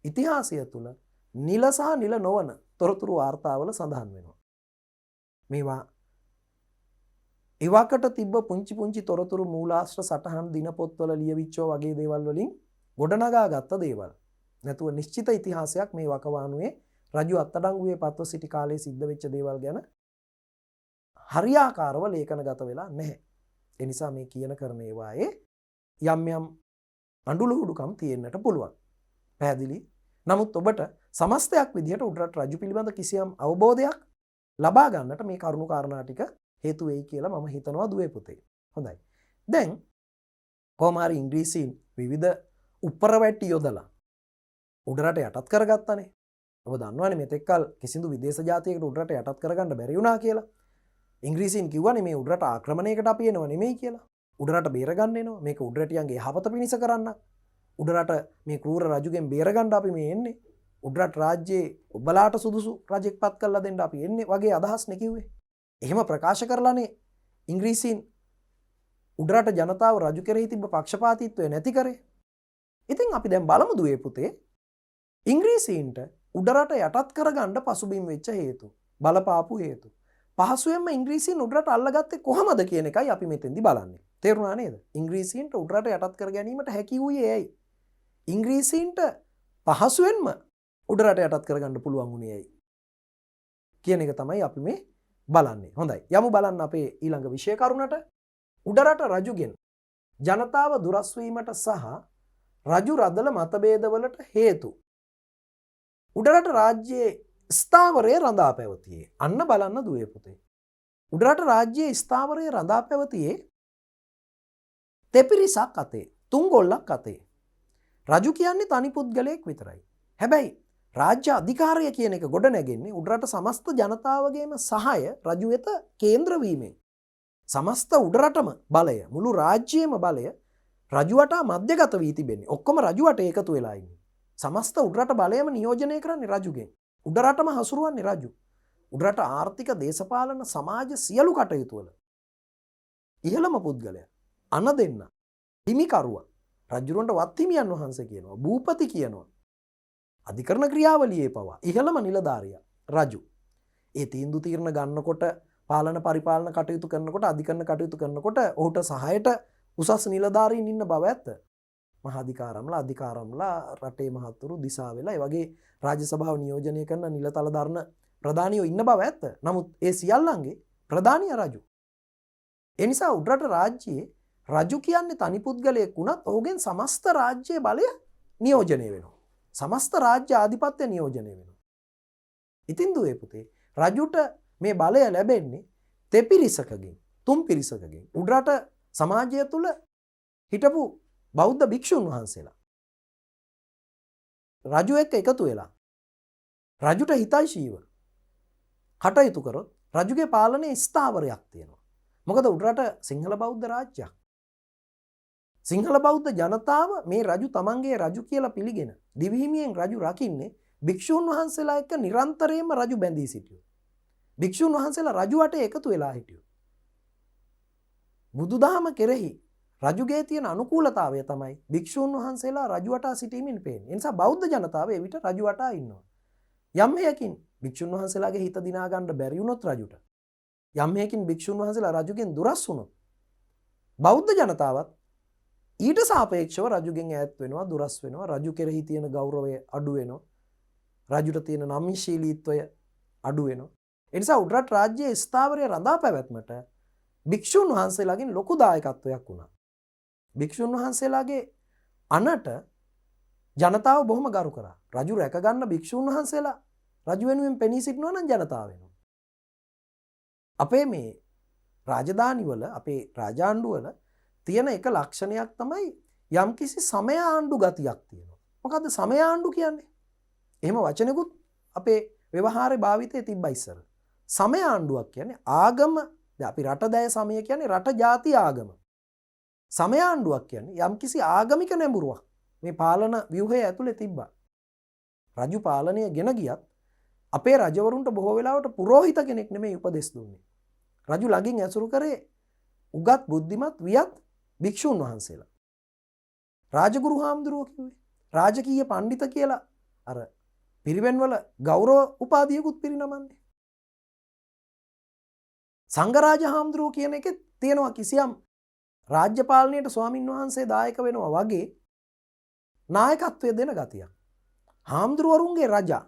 ඉතිහාසය තුළ නිල සහ නිල නොවන තොරතුරු වාර්තාවල සඳහන් වෙනවා. මේවා ඉවකට තිබ්බ පුංචි පුංචි තොරතුරු මූලාශ්‍ර සටහන් දිනපොත්වල ලියවිච්චෝ වගේ දේවල් වලින් ගොඩනගා ගත්ත දේවල්. නැතුව නිශ්චිත ඉතිහාසයක් මේ වකවානුවේ රජු අත්අඩංගුවේ පත්ව සිටි කාලේ සිද්ධ වෙච්ච දේවල් ගැන හරියාකාරව ලේඛනගත වෙලා නැහැ. ඒ නිසා මේ කියන කරන ඒවායේ යම් යම් අඬුලුහුඩුකම් තියෙන්නට පුළුවන්. පැහැදිලි? නමුත් ඔබට සමස්තයක් විදිහට උඩරට රජු පිළිබඳ කිසියම් අවබෝධයක් ලබා ගන්නට මේ කරුණු කාරණා ටික හේතු වෙයි කියලා මම හිතනවා දුවේ පුතේ. හොඳයි. දැන් කොහොම හරි ඉංග්‍රීසීන් විවිධ උප්පරවැට්ටි යොදලා උඩරට යටත් කරගත්තනේ. ඔබ දන්නවනේ මෙතෙක්කල් කිසිදු විදේශ ජාතියකට උඩරට යටත් කරගන්න බැරි වුණා කියලා. ඉංග්‍රීසීන් කිව්වනේ මේ උඩරට ආක්‍රමණයකට අපි එනව නෙමෙයි කියලා. උඩරට බේරගන්න එනවා. මේක උඩරටියන්ගේ යහපත පිණිස කරන්න. උඩරට මේ ක්‍රූර රජුගෙන් බේරගන්න අපි මේ එන්නේ. උඩරට රාජ්‍යයේ ඔබලාට සුදුසු රජෙක් පත් කරලා දෙන්න අපි එන්නේ වගේ අදහස් නේ කිව්වේ. එහෙම ප්‍රකාශ කරලානේ ඉංග්‍රීසීන් උඩරට ජනතාව රජු කෙරෙහි තිබ්බ පක්ෂපාතීත්වය නැති කරේ. ඉතින් අපි දැන් බලමු දුවේ පුතේ ඉංග්‍රීසීන්ට උඩරට යටත් කරගන්න පසුබිම් වෙච්ච හේතු බලපාපු හේතු. පහසුවෙන්ම ඉංග්‍රීසීන් උඩරට අල්ලගත්තේ කොහමද කියන එකයි අපි මෙතෙන්දි බලන්නේ. තේරුණා නේද? ඉංග්‍රීසීන්ට උඩරට යටත් කර ගැනීමට හැකි වූයේ ඇයි? ඉංග්‍රීසීන්ට පහසුවෙන්ම උඩරට යටත් කරගන්න පුළුවන් වුණේ ඇයි? කියන එක තමයි අපි මේ බලන්නේ. හොඳයි. යමු බලන්න අපේ ඊළඟ විෂය කරුණට. උඩරට රජුගෙන් ජනතාව දුරස් වීමට සහ රජු රදල මතභේදවලට හේතු. උඩරට රාජ්‍යයේ ස්ථාවරය රඳා පැවතියේ. අන්න බලන්න දුවේ පුතේ. උඩරට රාජ්‍යයේ ස්ථාවරය රඳා පැවතියේ තෙපිරිසක් අතේ, තුන්ගොල්ලක් අතේ. රජු කියන්නේ තනි පුද්ගලයෙක් විතරයි. හැබැයි රාජ්‍ය අධිකාරය කියන එක ගොඩ නැගෙන්නේ උඩරට සමස්ත ජනතාවගේම සහාය රජු වෙත කේන්ද්‍ර වීමෙන්. සමස්ත උඩරටම බලය, මුළු රාජ්‍යයේම බලය රජුවට මධ්‍යගත වී තිබෙන්නේ. ඔක්කොම රජුවට එකතු වෙලා ඉන්නේ. සමස්ත උඩරට බලයම නියෝජනය කරන්නේ රජුගෙන්. උඩරටම හසුරුවන්නේ රජු. උඩරට ආර්ථික, දේශපාලන, සමාජ සියලු කටයුතු වල ඉහළම පුද්ගලයා අන දෙන්න හිමිකරුවා රජුරන්ට වත් හිමියන් වහන්සේ කියනවා, භූපති කියනවා. අධිකරණ ක්‍රියාවලියේ පවා ඉහළම නිලධාරියා රජු. ඒ තීන්දුව తీරන ගන්නකොට, පාලන පරිපාලන කටයුතු කරනකොට, අධිකරණ කටයුතු කරනකොට ඔහුට සහායට උසස් නිලධාරීන් ඉන්න බව ඇත්ත. මහාධිකාරම්ලා, අධිකාරම්ලා, රටේ මහතුරු දිසා වෙලා ඒ වගේ රාජ්‍ය සභාව නියෝජනය කරන නිලතල දරන ප්‍රධානියෝ ඉන්න බව ඇත්ත. නමුත් ඒ සියල්ලන්ගේ ප්‍රධානිය රජු. ඒ නිසා උඩරට රාජ්‍යයේ රජු කියන්නේ තනි පුද්ගලයෙක් වුණත් ඔහුගෙන් සමස්ත රාජ්‍යයේ බලය නියෝජනය වෙනවා. සමස්ත රාජ්‍ය ආධිපත්‍ය නියෝජනය වෙනවා. ඉතින් දුවේ පුතේ රජුට මේ බලය ලැබෙන්නේ තෙපිරිසකගෙන්, තුන් පිරිසකගෙන්. උඩරට සමාජය තුළ හිටපු බෞද්ධ භික්ෂුන් වහන්සේලා රජු එක්ක එකතු වෙලා රජුට හිතයිශීව කටයුතු කරොත් රජුගේ පාලනයේ ස්ථාවරයක් තියෙනවා. මොකද උඩරට සිංහල බෞද්ධ රාජ්‍යයක්. සිංහල බෞද්ධ ජනතාව මේ රජු තමන්ගේ රජු කියලා පිළිගෙන දිවිහිමියෙන් රජු රකින්නේ භික්ෂුන් වහන්සේලා එක්ක නිරන්තරයෙන්ම රජු බැඳී සිටියෝ. භික්ෂුන් වහන්සේලා රජුවට එකතු වෙලා හිටියෝ. බුදුදහම කෙරෙහි රජුගේ තියෙන අනුකූලතාවය තමයි භික්ෂුන් වහන්සේලා රජුවට සිටීමෙන් පේන්නේ. ඒ නිසා බෞද්ධ ජනතාව ඒ විට රජුවට ඉන්නවා. යම් හේයකින් භික්ෂුන් වහන්සේලාගේ හිත දිනා ගන්න බැරි වුණොත් රජුට, යම් හේයකින් භික්ෂුන් වහන්සේලා රජුගෙන් දුරස් වුණොත් බෞද්ධ ජනතාවත් ඊට සාපේක්ෂව රජුගෙන් ඈත් වෙනවා, දුරස් වෙනවා. රජු කෙරෙහි තියෙන ගෞරවය අඩු වෙනවා. රජුට තියෙන නම්‍යශීලීත්වය අඩු වෙනවා. ඒ නිසා උඩරට රාජ්‍යයේ ස්ථාවරය රඳා පැවැත්මට භික්ෂුන් වහන්සේලාගෙන් ලොකු දායකත්වයක් වුණා. භික්ෂුන් වහන්සේලාගේ අනට ජනතාව බොහොම ගරු කරා. රජු රැකගන්න භික්ෂුන් වහන්සේලා රජු වෙනුවෙන් පෙනී සිටිනවා නම් ජනතාව වෙනවා. අපේ මේ රාජධානිවල, අපේ රාජාණ්ඩුවල තියෙන එක ලක්ෂණයක් තමයි යම්කිසි සමය ආණ්ඩු ගතියක් තියෙනවා. මොකද්ද සමය ආණ්ඩු කියන්නේ? එහෙම වචනෙකුත් අපේ ව්‍යවහාරේ භාවිතයේ තිබ්බා ඉස්සර. සමය ආණ්ඩුවක් කියන්නේ ආගම, දැන් අපි රට දැය සමය කියන්නේ රට ජාති ආගම. සමය ආණ්ඩුවක් කියන්නේ යම්කිසි ආගමික නැඹුරුවක් මේ පාලන ව්‍යුහය ඇතුලේ තිබ්බා. රජු පාලනය ගෙන ගියත් අපේ රජවරුන්ට බොහෝ වෙලාවට පුරෝහිත කෙනෙක් නෙමෙයි උපදෙස් දුන්නේ. රජු ළඟින් ඇසුරු කරේ උගත් බුද්ධිමත් වියත් භික්ෂුන් වහන්සේලා. රාජගුරු හාමුදුරුවෝ කිව්වේ රාජකීය පඬිත කියලා අර පිරිවෙන්වල ගෞරව උපාධියකුත් පිරිනමන්නේ. සංඝරාජ හාමුදුරුවෝ කියන එකේ තියෙනවා කිසියම් රාජ්‍ය පාලනයට ස්වාමින් වහන්සේ දායක වෙනවා වගේ නායකත්වය දෙන ගතියක්. හාමුදුරුවරුන්ගේ රජා.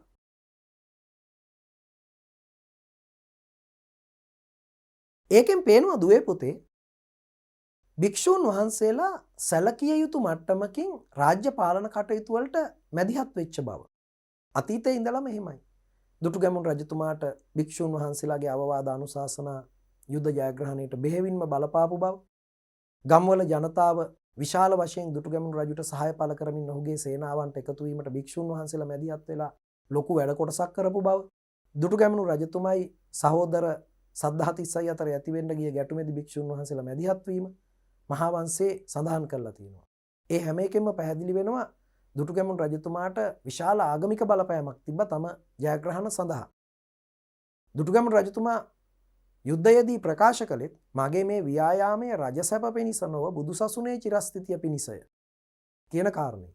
ඒකෙන් පේනවා දුවේ පුතේ භික්ෂූන් වහන්සේලා සැලකිය යුතු මට්ටමකින් රාජ්‍ය පාලන කටයුතු වලට මැදිහත් වෙච්ච බව. අතීතයේ ඉඳලම එහෙමයි. දුටුගැමුණු රජතුමාට භික්ෂුන් වහන්සේලාගේ අවවාද අනුශාසනා යුද ජයග්‍රහණයට බෙහෙවින්ම බලපාපු බව, ගම්වල ජනතාව විශාල වශයෙන් දුටුගැමුණු රජුට සහාය පළ කරමින් ඔහුගේ සේනාවන්ට එකතු වීමට භික්ෂුන් වහන්සේලා මැදිහත් වෙලා ලොකු වැඩ කොටසක් කරපු බව, දුටුගැමුණු රජතුමයි සහෝදර සද්ධාතිස්සයි අතර ඇතිවෙන්න ගිය ගැටුමේදී භික්ෂුන් වහන්සේලා මැදිහත් වීම මහා වංශයේ සඳහන් කරලා තියෙනවා. ඒ හැම එකෙම පැහැදිලි වෙනවා දුටුගැමුණු රජතුමාට විශාල ආගමික බලපෑමක් තිබ්බ තම ජයග්‍රහණ සඳහා. දුටුගැමුණු රජතුමා යුද්ධයේදී ප්‍රකාශ කළෙත් මගේ මේ ව්‍යායාමය රජසැප පිණිස නොව බුදුසසුනේ චිරස්ථිතිය පිණිසය කියන කාරණේ.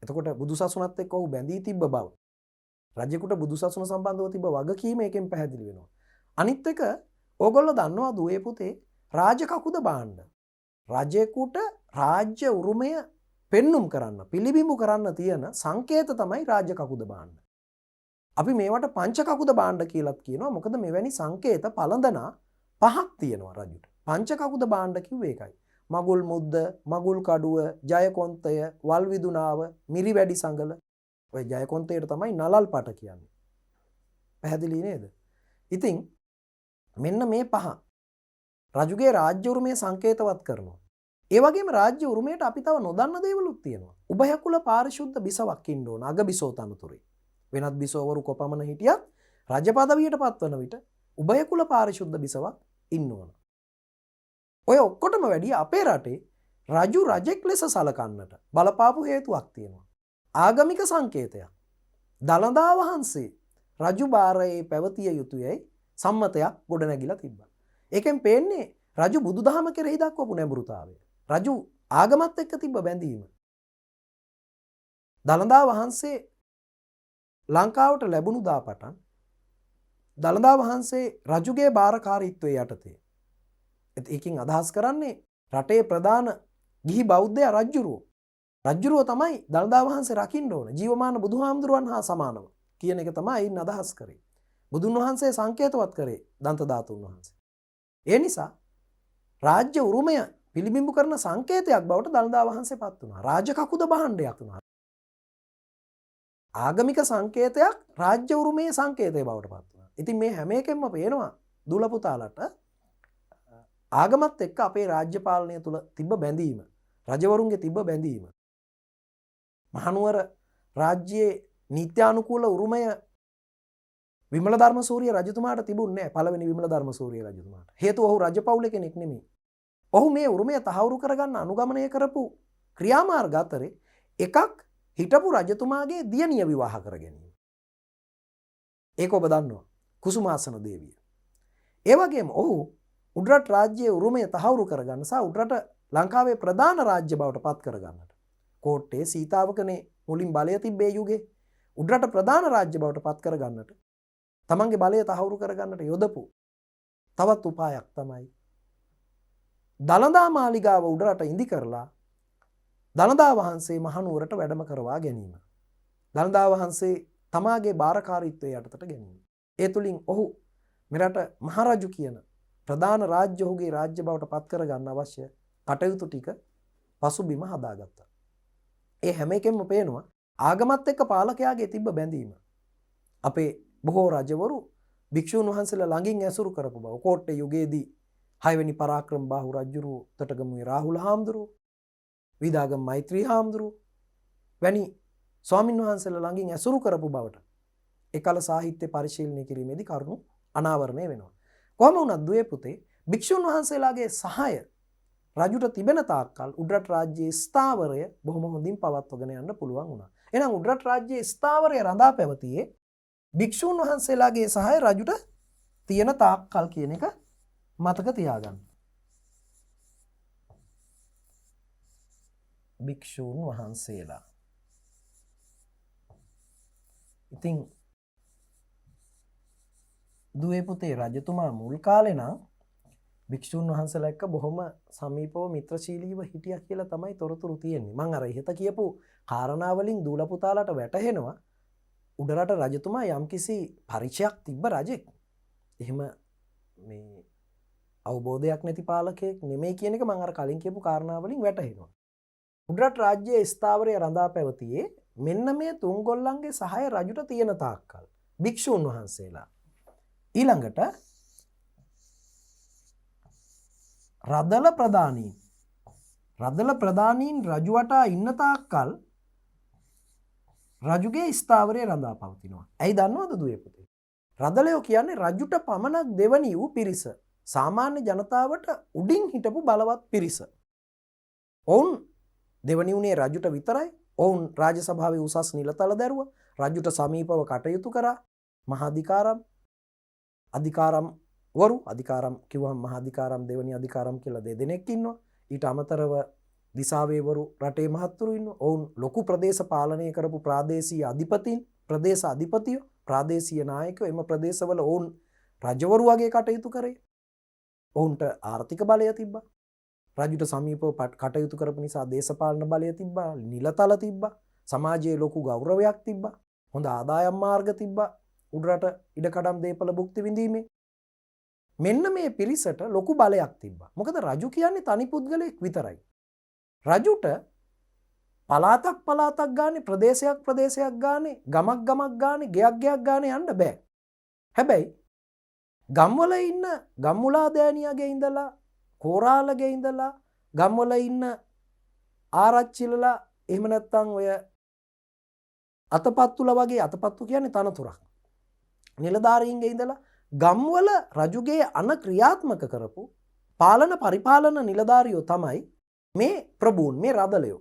එතකොට බුදුසසුනත් එක්ක ඔහු බැඳී තිබ්බ බව, රජෙකුට බුදුසසුන සම්බන්ධව තිබ්බ වගකීම එකෙන් පැහැදිලි වෙනවා. අනිත් එක ඕගොල්ලෝ දන්නවා දුවේ පුතේ රාජකකුද බාණ්ඩ. රජෙකුට රාජ්‍ය උරුමය පෙන්눔 කරන්න, පිළිබිඹු කරන්න තියෙන සංකේත තමයි රාජකකුද බාණ්ඩ. අපි මේවට පංචකකුද බාණ්ඩ කියලාත් කියනවා. මොකද මෙවැනි සංකේත පළඳනා පහක් තියෙනවා රජුට. පංචකකුද බාණ්ඩ කිව්වේ ඒකයි. මගුල් මුද්ද, මගුල් කඩුව, ජයකොන්තය, වල් විදුනාව, මිරිවැඩි සඟල. ඔය ජයකොන්තයට තමයි නලල් පට කියන්නේ. පැහැදිලි නේද? ඉතින් මෙන්න මේ පහ රජුගේ රාජ්‍ය උරුමය සංකේතවත් කරනවා. ඒ වගේම රාජ්‍ය උරුමයට අපි තව නොදන්න දේවලුත් තියෙනවා. උභයකුල පාරිශුද්ධ බිසවක් ඉන්න ඕන අග බිසෝ තනතුරේ. වෙනත් බිසෝවරු කොපමණ හිටියත් රජ පදවියට පත්වන විට උභයකුල පාරිශුද්ධ බිසවක් ඉන්න ඕන. ඔය ඔක්කොටම වැඩිය අපේ රටේ රජු රජෙක් ලෙස සලකන්නට බලපාපු හේතුවක් තියෙනවා. ආගමික සංකේතයක්. දළදා වහන්සේ රජු භාරයේ පැවතිය යුතුයයි සම්මතයක් ගොඩනැගිලා තිබ්බා. ඒකෙන් පේන්නේ රජු බුදුදහම කෙරෙහි දක්වපු නැඹුරුතාවය. රජු ආගමත් එක්ක තිබ්බ බැඳීම. දළදා වහන්සේ ලංකාවට ලැබුණු දා පටන් දළදා වහන්සේ රජුගේ භාරකාරීත්වයේ යටතේ. ඒකින් අදහස් කරන්නේ රටේ ප්‍රධාන ගිහි බෞද්ධයා රජ්ජුරුවෝ. රජ්ජුරුවෝ තමයි දළදා වහන්සේ රකින්න ඕන. ජීවමාන බුදුහාමුදුරුවන් හා සමානව කියන එක තමයි ඉන්න අදහස් කරේ. බුදුන් වහන්සේ සංකේතවත් කරේ දන්ත ධාතුන් වහන්සේ. ඒ නිසා රාජ්‍ය උරුමය පිළිබිඹු කරන සංකේතයක් බවට දළදා වහන්සේ පත් වුණා. රාජකකුද භාණ්ඩයක් වුණා. ආගමික සංකේතයක් රාජ්‍ය උරුමයේ සංකේතය බවට පත් වුණා. ඉතින් මේ හැම එකෙන්ම පේනවා දුල පුතාලට ආගමත් එක්ක අපේ රාජ්‍ය පාලනය තුල තිබ්බ බැඳීම, රජවරුන්ගේ තිබ්බ බැඳීම. මහනුවර රාජ්‍යයේ නීත්‍යානුකූල උරුමය විමල ධර්මසූරිය රජතුමාට තිබුණේ නැහැ. පළවෙනි විමල ධර්මසූරිය රජතුමාට. හේතුව ඔහු රජපෞලේ කෙනෙක් නෙමෙයි. ඔහු මේ උරුමය තහවුරු කරගන්න අනුගමනය කරපු ක්‍රියාමාර්ග අතරේ එකක් හිටපු රජතුමාගේ දියණිය විවාහ කර ගැනීම. ඒක ඔබ දන්නවා. කුසුමාසන දේවිය. ඒ වගේම ඔහු උඩරට රාජ්‍යයේ උරුමය තහවුරු කරගන්න සහ උඩරට ලංකාවේ ප්‍රධාන රාජ්‍ය බවට පත් කරගන්නට. කෝට්ටේ සීතාවකනේ මුලින් බලය තිබ්බේ යුගේ. උඩරට ප්‍රධාන රාජ්‍ය බවට පත් කරගන්නට තමන්ගේ බලය තහවුරු කරගන්නට යොදපු තවත් උපායක් තමයි දළදා මාලිගාව උඩරට ඉදි කරලා දළදා වහන්සේ මහනුවරට වැඩම කරවා ගැනීම. දළදා වහන්සේ තමාගේ භාරකාරීත්වය යටතට ගැනීම. ඒ තුලින් ඔහු මෙරට මහරජු කියන ප්‍රධාන රාජ්‍ය ඔහුගේ රාජ්‍ය බවට පත් කරගන්න අවශ්‍ය කටයුතු ටික පසුබිම හදාගත්තා. ඒ හැම එකෙන්ම පේනවා ආගමත් එක්ක පාලකයාගේ තිබ්බ බැඳීම. අපේ බොහෝ රජවරු භික්ෂූන් වහන්සේලා ළඟින් ඇසුරු කරපු බව. කෝට්ටේ යුගයේදී 6 වෙනි පරාක්‍රම බාහු රජුරු තොටගමුවේ රාහුල හාමුදුරුවෝ, විදාගම මෛත්‍රී හාමුදුරුවෝ වැනි ස්වාමින් වහන්සේලා ළඟින් ඇසුරු කරපු බවට එකල සාහිත්‍ය පරිශීලනය කිරීමේදී කරුණු අනාවරණය වෙනවා. කොහොම වුණත් දුවේ පුතේ භික්ෂුන් වහන්සේලාගේ සහාය රජුට තිබෙන තාක්කල් උඩරට රාජ්‍යයේ ස්ථාවරය බොහොම හොඳින් පවත්වාගෙන යන්න පුළුවන් වුණා. එහෙනම් උඩරට රාජ්‍යයේ ස්ථාවරය රඳා පැවතියේ භික්ෂුන් වහන්සේලාගේ සහාය රජුට තියෙන තාක්කල් කියන එක මතක තියාගන්න. භික්ෂුන් වහන්සේලා. ඉතින් දුවේ පුතේ රජතුමා මුල් කාලේ නම් භික්ෂුන් වහන්සේලා එක්ක බොහොම සමීපව මිත්‍රශීලීව හිටියා කියලා තමයි තොරතුරු තියෙන්නේ. මම අර ඉහත කියපු කාරණා වලින් දූල පුතාලට වැටහෙනවා උඩරට රජතුමා යම්කිසි පරිචයක් තිබ්බ රජෙක්. එහෙම මේ අවබෝධයක් නැති පාලකයෙක් නෙමෙයි කියන එක මම අර කලින් කියපු කාරණා වලින් වැටහෙනවා. උඩරට රාජ්‍යයේ ස්ථාවරය රඳා පැවතියේ මෙන්න මේ තුන් ගොල්ලන්ගේ සහාය රජුට තියෙන තාක්කල්. භික්ෂූන් වහන්සේලා. ඊළඟට රදල ප්‍රධානීන්. රදල ප්‍රධානීන් රජු වටා ඉන්න තාක්කල් රජුගේ ස්ථාවරය රඳා පවතිනවා. ඇයි දන්නවද දුවේ පුතේ? රදලයෝ කියන්නේ රජුට පමණක් දෙවනි වූ පිරිස. සාමාන්‍ය ජනතාවට උඩින් හිටපු බලවත් පිරිස. ඔවුන් දෙවනි වුණේ රජුට විතරයි. ඔවුන් රාජ්‍ය සභාවේ උසස් නිලතල දැරුවා. රජුට සමීපව කටයුතු කරා. මහාධිකාරම් අධිකාරම් වරු අධිකාරම් කිව්වම මහාධිකාරම් දෙවනි අධිකාරම් කියලා දෙදෙනෙක් ඉන්නවා. ඊට අමතරව දිසාවේවරු රටේ මහත්තුරු ඉන්නවා. ඔවුන් ලොකු ප්‍රදේශ පාලනය කරපු ප්‍රාදේශීය අධිපතීන්, ප්‍රදේශ අධිපතියෝ, ප්‍රාදේශීය නායකයෝ එම ප්‍රදේශවල ඔවුන් රජවරු වගේ කටයුතු කරේ. ඔවුන්ට ආර්ථික බලය තිබ්බා. රජුට සමීපව කටයුතු කරපු නිසා දේශපාලන බලය තිබ්බා, නිලතල තිබ්බා, සමාජයේ ලොකු ගෞරවයක් තිබ්බා, හොඳ ආදායම් මාර්ග තිබ්බා. උඩරට ඉඩකඩම් දේපල භුක්ති විඳීමේ මෙන්න මේ පිරිසට ලොකු බලයක් තිබ්බා. මොකද රජු කියන්නේ තනි පුද්ගලයෙක් විතරයි. රජුට පළාතක් ගානේ, ප්‍රදේශයක් ගානේ, ගමක් ගානේ, ගෙයක් ගානේ යන්න බෑ. හැබැයි ගම්වල ඉන්න ගම්මුලා දෑනියාගේ ඉඳලා, කෝරාලගේ ඉඳලා, ගම්වල ඉන්න ආරච්චිලලා, එහෙම නැත්නම් ඔය අතපත්තුලා වගේ, අතපත්තු කියන්නේ තනතුරක්, නිලධාරීන්ගේ ඉඳලා ගම්වල රජුගේ අන ක්‍රියාත්මක කරපු පාලන පරිපාලන නිලධාරියෝ තමයි මේ ප්‍රභූන්, මේ රදලයෝ.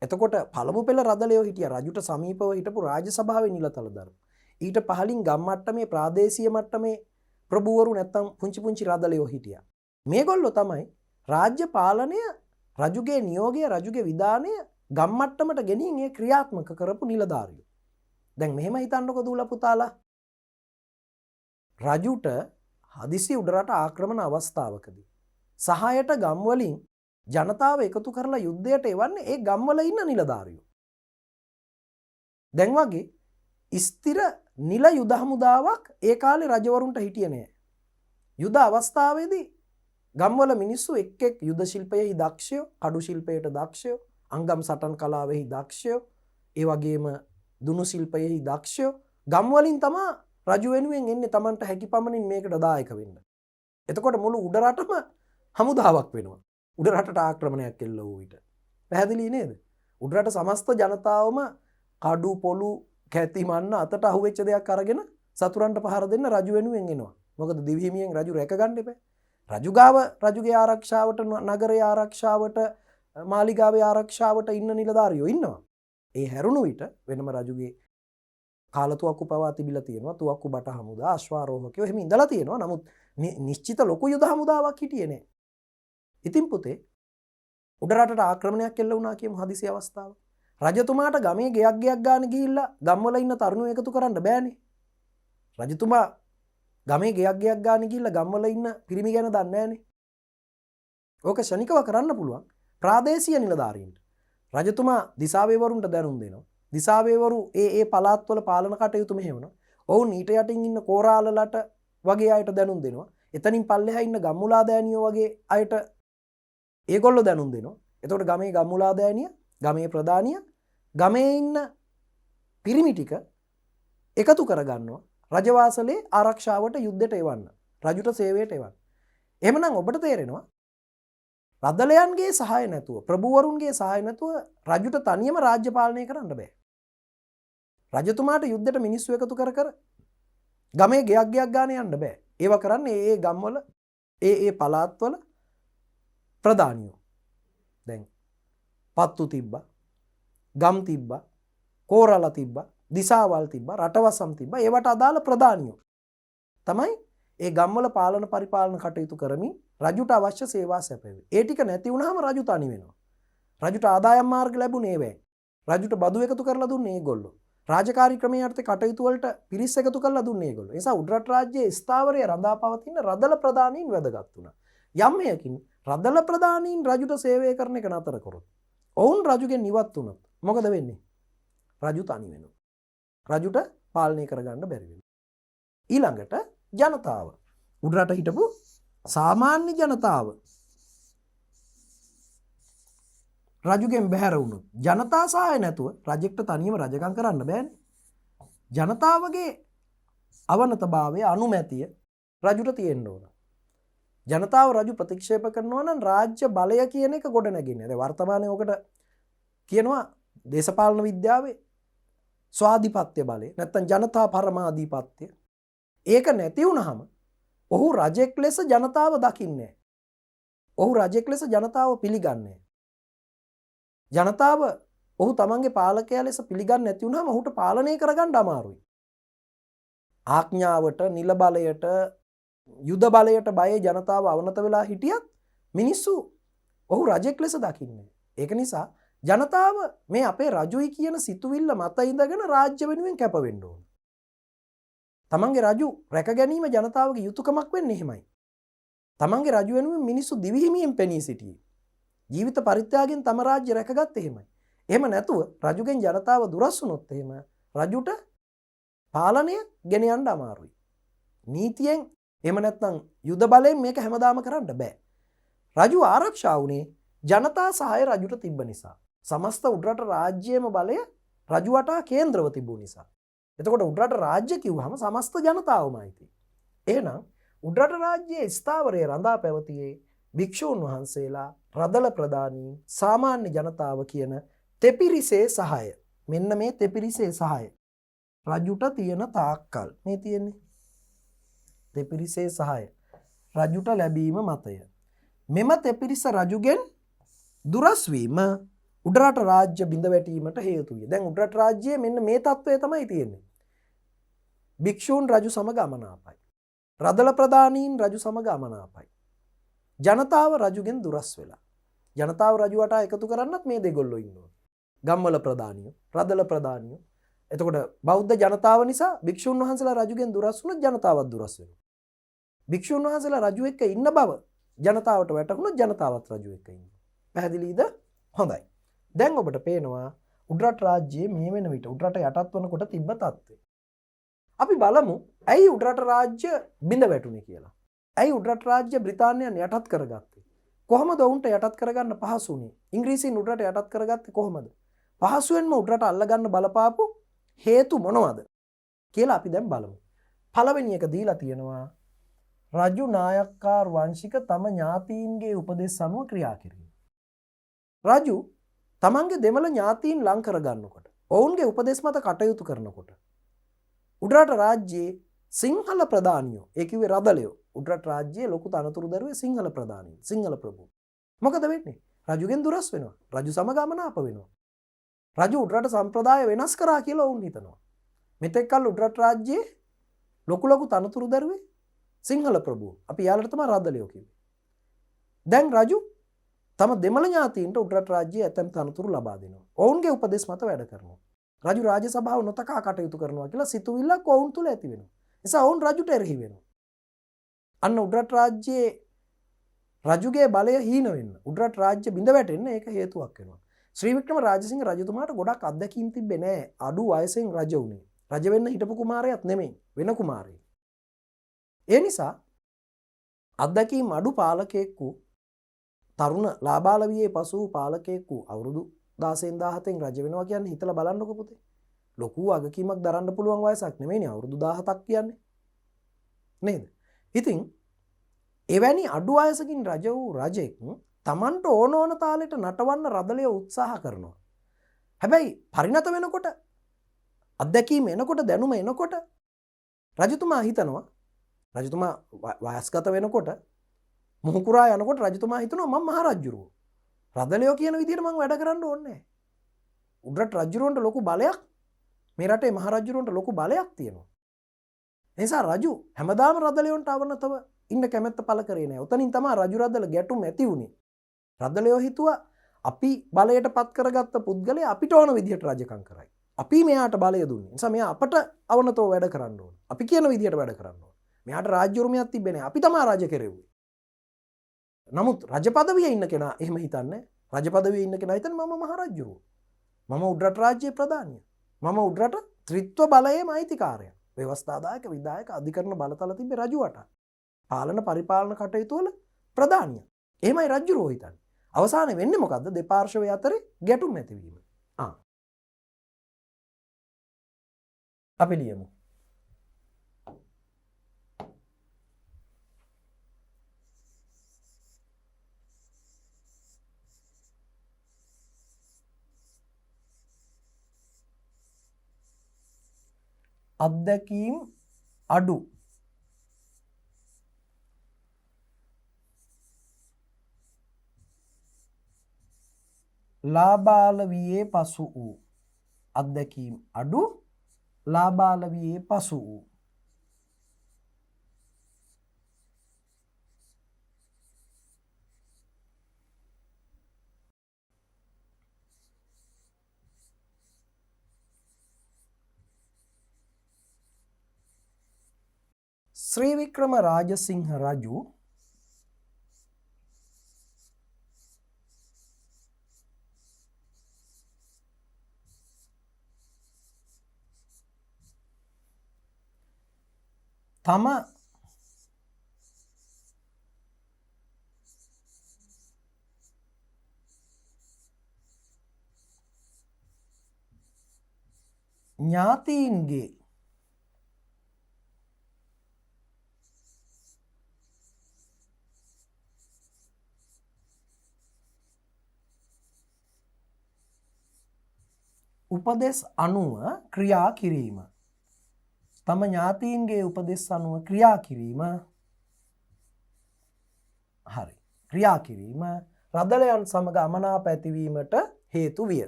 එතකොට පළමු පෙළ රදලයෝ හිටියා රජුට සමීපව හිටපු රාජ්‍ය සභාවේ නිලතලදරු. ඊට පහලින් ගම් මට්ටමේ, ප්‍රාදේශීය මට්ටමේ ප්‍රභූවරු නැත්තම් පුංචි රදලයෝ හිටියා. මේගොල්ලෝ තමයි රාජ්‍ය පාලනය, රජුගේ නියෝගය, රජුගේ විධානය ගම් මට්ටමට ගෙනින් ඒ ක්‍රියාත්මක කරපු නිලධාරියෝ. දැන් මෙහෙම හිතන්නකො දූලා පුතාලා. රජුට හදිසි උඩරට ආක්‍රමණ අවස්ථාවකදී සහායට ගම් වලින් ජනතාව එකතු කරලා යුද්ධයට එවන්නේ ඒ ගම්වල ඉන්න නිලධාරියෝ. දැන් වගේ ස්ථිර නිල යුද හමුදාවක් ඒ කාලේ රජවරුන්ට හිටියේ නෑ. යුද අවස්ථාවේදී ගම්වල මිනිස්සු එක් යුද ශිල්පයෙහි දක්ෂයෝ, කඩු ශිල්පයට දක්ෂයෝ, අංගම් සටන් කලාවෙහි දක්ෂයෝ, ඒ වගේම දුනු ශිල්පයෙහි දක්ෂයෝ ගම් වලින් තමයි රජු වෙනුවෙන් එන්නේ Tamanට හැකි පමණින් මේකට දායක වෙන්න. එතකොට මුළු උඩරටම හමුදාවක් වෙනවා. උඩරටට ආක්‍රමණයක් එල්ල වූ විට. පැහැදිලි නේද? උඩරට සමස්ත ජනතාවම කඩු පොළු කැති මන්න අතට අහුවෙච්ච දෙයක් අරගෙන සතුරන්ට පහර දෙන්න රජු වෙනුවෙන් එනවා. මොකද දිවිහිමියෙන් රජු රැක ගන්න එපා. රජු ගාව රජුගේ ආරක්ෂාවට, නගරයේ ආරක්ෂාවට, මාලිගාවේ ආරක්ෂාවට ඉන්න නිලධාරියෝ ඉන්නවා. ඒ හැරුණු විට වෙනම රජුගේ කාලතුවක්කු පවා තිබිලා තියෙනවා. තුවක්කු බට හමුදා, අශ්වාරෝහකයෝ එහෙම ඉඳලා තියෙනවා. නමුත් නිශ්චිත ලොකු යුද හමුදාවක් හිටියේ නෑ. ඉතින් පුතේ උඩරටට ආක්‍රමණයක් එල්ල වුණා කියමු හදිසි අවස්ථාව. රජතුමාට ගමේ ගෙයක් ගානේ ගිහිල්ලා ගම්වල ඉන්න තරුණයෝ එකතු කරන්න බෑනේ. රජතුමා ගමේ ගෙයක් ගානේ ගිහිල්ලා ගම්වල ඉන්න පිරිමි ගැන දන්නේ නෑනේ. ඕක ශනිකව කරන්න පුළුවන් ප්‍රාදේශීය නිලධාරීන්ට. රජතුමා දිසාවේවරුන්ට දැනුම් දෙනවා. දිසාවේවරු ඒ පළාත්වල පාලන කටයුතු මෙහෙවනවා. ඔවුන් ඊට යටින් ඉන්න කෝරාලලට වගේ අයට දැනුම් දෙනවා. එතනින් පල්ලෙහා ඉන්න ගම්මුලා දෑනියෝ වගේ අයට ඒගොල්ලෝ දැනුම් දෙනවා. එතකොට ගමේ ගම්මුලා දෑනිය, ගමේ ප්‍රධානිය, ගමේ ඉන්න පිරිමි ටික එකතු කරගන්නවා රජවාසලේ ආරක්ෂාවට යුද්ධයට එවන්න, රජුට සේවයට එවන්න. එහෙමනම් ඔබට තේරෙනවා රදලයන්ගේ සහාය නැතුව, ප්‍රභූවරුන්ගේ සහාය නැතුව රජුට තනියම රාජ්‍ය පාලනය කරන්න බෑ. රජතුමාට යුද්ධයට මිනිස්සු එකතු කර ගමේ ගෙයක් ගානේ යන්න බෑ. ඒවා කරන්නේ ඒ ගම්වල ඒ පළාත්වල ප්‍රධානියෝ. දැන් පත්තු තිබ්බා, ගම් තිබ්බා, කෝරළ තිබ්බා, දිසාවල් තිබ්බා, රටවසම් තිබ්බා. ඒවට අදාළ ප්‍රධානියෝ තමයි ඒ ගම්වල පාලන පරිපාලන කටයුතු කරමින් රජුට අවශ්‍ය සේවා සැපයුවේ. ඒ ටික නැති වුණාම රජු තනි වෙනවා. රජුට ආදායම් මාර්ග ලැබුණේ වේ. රජුට බදු එකතු කරලා දුන්නේ ඒගොල්ලෝ. රාජකාරී ක්‍රමයේ අර්ථ කටයුතු වලට පිරිස් එකතු කරලා දුන්නේ ඒගොල්ලෝ. ඒ නිසා උඩරට රාජ්‍යයේ ස්ථාවරය රඳා පවතින රදල ප්‍රධානීන් වැදගත් වුණා. යම් හේයකින් රදල ප්‍රධානීන් රජුට සේවය කරන එක නතර කරොත්, ඔවුන් රජුගෙන් ඉවත් වුණොත් මොකද වෙන්නේ? රජු තනි වෙනවා. රජුට පාලනය කරගන්න බැරි වෙනවා. ඊළඟට ජනතාව, උඩරට හිටපු සාමාන්‍ය ජනතාව රජුගෙන් බැහැර වුණොත්, ජනතා සහාය නැතුව රජෙක්ට තනියම රජකම් කරන්න බෑනේ. ජනතාවගේ අවනතභාවය අනුමැතිය රජුට තියෙන්න ඕන. ජනතාව රජු ප්‍රතික්ෂේප කරනවා නම් රාජ්‍ය බලය කියන එක ගොඩ නැගින්නේ. දැන් වර්තමානයේ ඔකට කියනවා දේශපාලන විද්‍යාවේ ස්වාධිපත්‍ය බලය නැත්නම් ජනතා පරමාධිපත්‍ය. ඒක නැති වුනහම ඔහු රජෙක් ලෙස ජනතාව දකින්නේ. ඔහු රජෙක් ලෙස ජනතාව පිළිගන්නේ. ජනතාව ඔහු තමන්ගේ පාලකයා ලෙස පිළිගන්නේ නැති වුනහම ඔහුට පාලනය කරගන්න අමාරුයි. ආඥාවට, නිල බලයට, යුද බලයට බය ජනතාව අවනත වෙලා හිටියත් මිනිස්සු ඔහු රජෙක් ලෙස දකින්නේ. ඒක නිසා ජනතාව මේ අපේ රජුයි කියන සිතුවිල්ල මත ඉඳගෙන රාජ්‍ය වෙනුවෙන් කැප වෙන්න ඕන. තමන්ගේ රජු රැක ගැනීම ජනතාවගේ යුතුයකමක් වෙන්නේ එහෙමයි. තමන්ගේ රජු වෙනුවෙන් මිනිස්සු දිවිහිමියෙන් පෙනී සිටියේ. ජීවිත පරිත්‍යාගයෙන් තම රාජ්‍ය රැකගත්තේ එහෙමයි. එහෙම නැතුව රජුගෙන් ජනතාව දුරස් වුණොත් එහෙම රජුට පාලනය ගෙන යන්න අමාරුයි. නීතියෙන් එහෙම නැත්නම් යුද බලයෙන් මේක හැමදාම කරන්න බෑ. රජු ආරක්ෂා වුණේ ජනතා සහාය රජුට තිබ්බ නිසා. සමස්ත උඩරට රාජ්‍යයේම බලය රජු වටා කේන්ද්‍රව තිබුණ නිසා. එතකොට උඩරට රාජ්‍ය කිව්වහම සමස්ත ජනතාවමයි තියෙන්නේ. එහෙනම් උඩරට රාජ්‍යයේ ස්ථාවරය රඳා පැවතියේ භික්ෂූන් වහන්සේලා, රදල ප්‍රදානීන්, සාමාන්‍ය ජනතාව කියන තෙපිරිසේ සහාය. මෙන්න මේ තෙපිරිසේ සහාය රජුට තියෙන තාක්කල් මේ තියෙන්නේ. තෙපිරිසේ සහාය රජුට ලැබීම මතය. මෙම තෙපිරිස රජුගෙන් දුරස් වීම උඩරට රාජ්‍ය බිඳ වැටීමට හේතුය. දැන් උඩරට රාජ්‍යයේ මෙන්න මේ තත්ත්වය තමයි තියෙන්නේ. භික්ෂූන් රජු සමග අමනාපයි. රදල ප්‍රදානීන් රජු සමග අමනාපයි. ජනතාව රජුගෙන් දුරස් වෙලා. ජනතාව රජු වටා එකතු කරන්නත් මේ දෙගොල්ලෝ ඉන්නවා. ගම්වල ප්‍රදානියෝ, රදල ප්‍රදානියෝ. එතකොට බෞද්ධ ජනතාව නිසා භික්ෂූන් වහන්සේලා රජුගෙන් දුරස් වුණොත් ජනතාවත් දුරස් වෙනවා. භික්ෂූන් වහන්සේලා රජු එක්ක ඉන්න බව ජනතාවට වැටහුණොත් ජනතාවත් රජු එක්ක ඉන්නවා. පැහැදිලිද? හොඳයි. දැන් ඔබට පේනවා උඩරට රාජ්‍යයේ මේ වෙන විට උඩරට යටත් වනකොට තිබ්බ තත්ත්වය. අපි බලමු ඇයි උඩරට රාජ්‍ය බිඳ වැටුනේ කියලා. ඇයි උඩරට රාජ්‍ය බ්‍රිතාන්‍යයන් යටත් කරගත්තේ? කොහොමද උන්ට යටත් කරගන්න පහසු වුනේ? ඉංග්‍රීසීන් උඩරට යටත් කරගත්තේ කොහොමද? පහසුවෙන්ම උඩරට අල්ලගන්න බලපාපු හේතු මොනවද කියලා අපි දැන් බලමු. පළවෙනි එක දීලා තියෙනවා රජු නායක්කාර වංශික තම ඥාතීන්ගේ උපදෙස් අනුව ක්‍රියා කිරීම. රජු තමන්ගේ දෙමළ ඥාතීන් ලං කරගන්නකොට, ඔවුන්ගේ උපදෙස් මත කටයුතු කරනකොට උඩරට රාජ්‍යයේ සිංහල ප්‍රධානියෝ, ඒ කිව්වේ රදලයෝ, උඩරට රාජ්‍යයේ ලොකු තනතුරු දරුවේ සිංහල ප්‍රධානීන්, සිංහල ප්‍රභු. මොකද වෙන්නේ? රජුගෙන් දුරස් වෙනවා. රජු සමග අමනාප වෙනවා. රජු උඩරට සම්ප්‍රදාය වෙනස් කරා කියලා ඔවුන් හිතනවා. මෙතෙක් කල් උඩරට රාජ්‍යයේ ලොකු තනතුරු දරුවේ සිංහල ප්‍රභු. අපි යාළුවට තමයි රදලයෝ කිව්වේ. දැන් රජු තම දෙමළ ඥාතීන්ට උඩරට රාජ්‍යයේ ඇතැම් තනතුරු ලබා දෙනවා. ඔවුන්ගේ උපදෙස් මත වැඩ කරනවා. රජු රාජ්‍ය සභාව නොතකා කටයුතු කරනවා කියලා සිතුවිල්ලක් ඔවුන් තුල ඇති වෙනවා. නිසා ඔවුන් රජුට එරෙහි වෙනවා. අන්න උඩරට රාජ්‍යයේ රජුගේ බලය හීන වෙන්න, උඩරට රාජ්‍ය බිඳ වැටෙන්න ඒක හේතුවක් වෙනවා. ශ්‍රී වික්‍රම රාජසිංහ රජතුමාට ගොඩක් අත්දැකීම් තිබ්බේ නෑ. අඩු වයසෙන් රජ වුණේ. රජ වෙන්න හිටපු කුමාරයෙක් නෙමෙයි, වෙන කුමාරයෙක්. ඒ නිසා අත්දැකීම් අඩු පාලකයෙකු, තරුණ ලාබාලවියේ පසු පාලකයෙකු අවුරුදු 16න් 17න් රජ වෙනවා කියන්නේ හිතලා බලන්නකො පුතේ. ලොකු වගකීමක් දරන්න පුළුවන් වයසක් නෙමෙයිනේ අවුරුදු 17ක් කියන්නේ. නේද? ඉතින් එවැනි අඩු වයසකින් රජ වූ රජෙක් තමන්ට ඕන තාලෙට නටවන්න රදලය උත්සාහ කරනවා. හැබැයි පරිණත වෙනකොට, අත්දැකීම එනකොට, දැනුම එනකොට රජතුමා හිතනවා, රජතුමා වයස්ගත වෙනකොට, මුහුකුරා යනකොට රජතුමා හිතනවා මම මහරජුරුවෝ. රදලයෝ කියන විදිහට මම වැඩ කරන්න ඕනේ නැහැ. උඩරට රජුරවන්ට ලොකු බලයක්, මේ රටේ මහරජුරවන්ට ලොකු බලයක් තියෙනවා. ඒ නිසා රජු හැමදාම රදලයන්ට අවනතව ඉන්න කැමැත්ත පළ කරේ නැහැ. උතනින් තමයි රජු රදල ගැටුම් ඇති වුනේ. රදලයෝ හිතුවා අපි බලයට පත් කරගත්ත පුද්ගලයා අපිට ඕන විදිහට රජකම් කරයි. අපි මෙයාට බලය දුන්නේ. නිසා මෙයා අපට අවනතව වැඩ කරන්න ඕන. අපි කියන විදිහට වැඩ කරන්න ඕන. මෙයාට රාජ්‍ය උරුමයක් තිබෙන්නේ නැහැ. අපි තමයි රාජ්‍ය කෙරෙව්වේ. නමුත් රජ පදවියේ ඉන්න කෙනා එහෙම හිතන්නේ. රජ පදවියේ ඉන්න කෙනා හිතන්නේ මම මහරජුරුවෝ. මම උඩරට රාජ්‍යයේ ප්‍රධානිය. මම උඩරට ත්‍රිත්ව බලයේම අයිතිකාරයා. ව්‍යවස්ථාදායක, විධායක, අධිකරණ බලතල තිබ්බේ රජුවට. පාලන පරිපාලන කටයුතු වල ප්‍රධානිය. එහෙමයි රජුරුවෝ හිතන්නේ. අවසානයේ වෙන්නේ මොකද්ද? දෙපාර්ශවය අතරේ ගැටුම් ඇතිවීම. අපි ලියමු. අත්දැකීම් අඩු. ලාබාල වියේ පසු වූ. අත්දැකීම් අඩු ලාබාල වියේ පසු වූ. ශ්‍රී වික්‍රම රාජසිංහ රජු තම ඥාතීන්ගේ උපදෙස් අනුව ක්‍රියා කිරීම. තම ඥාතීන්ගේ උපදෙස් අනුව ක්‍රියා කිරීම. හරි. ක්‍රියා කිරීම රදලයන් සමග අමනාප ඇතිවීමට හේතු විය.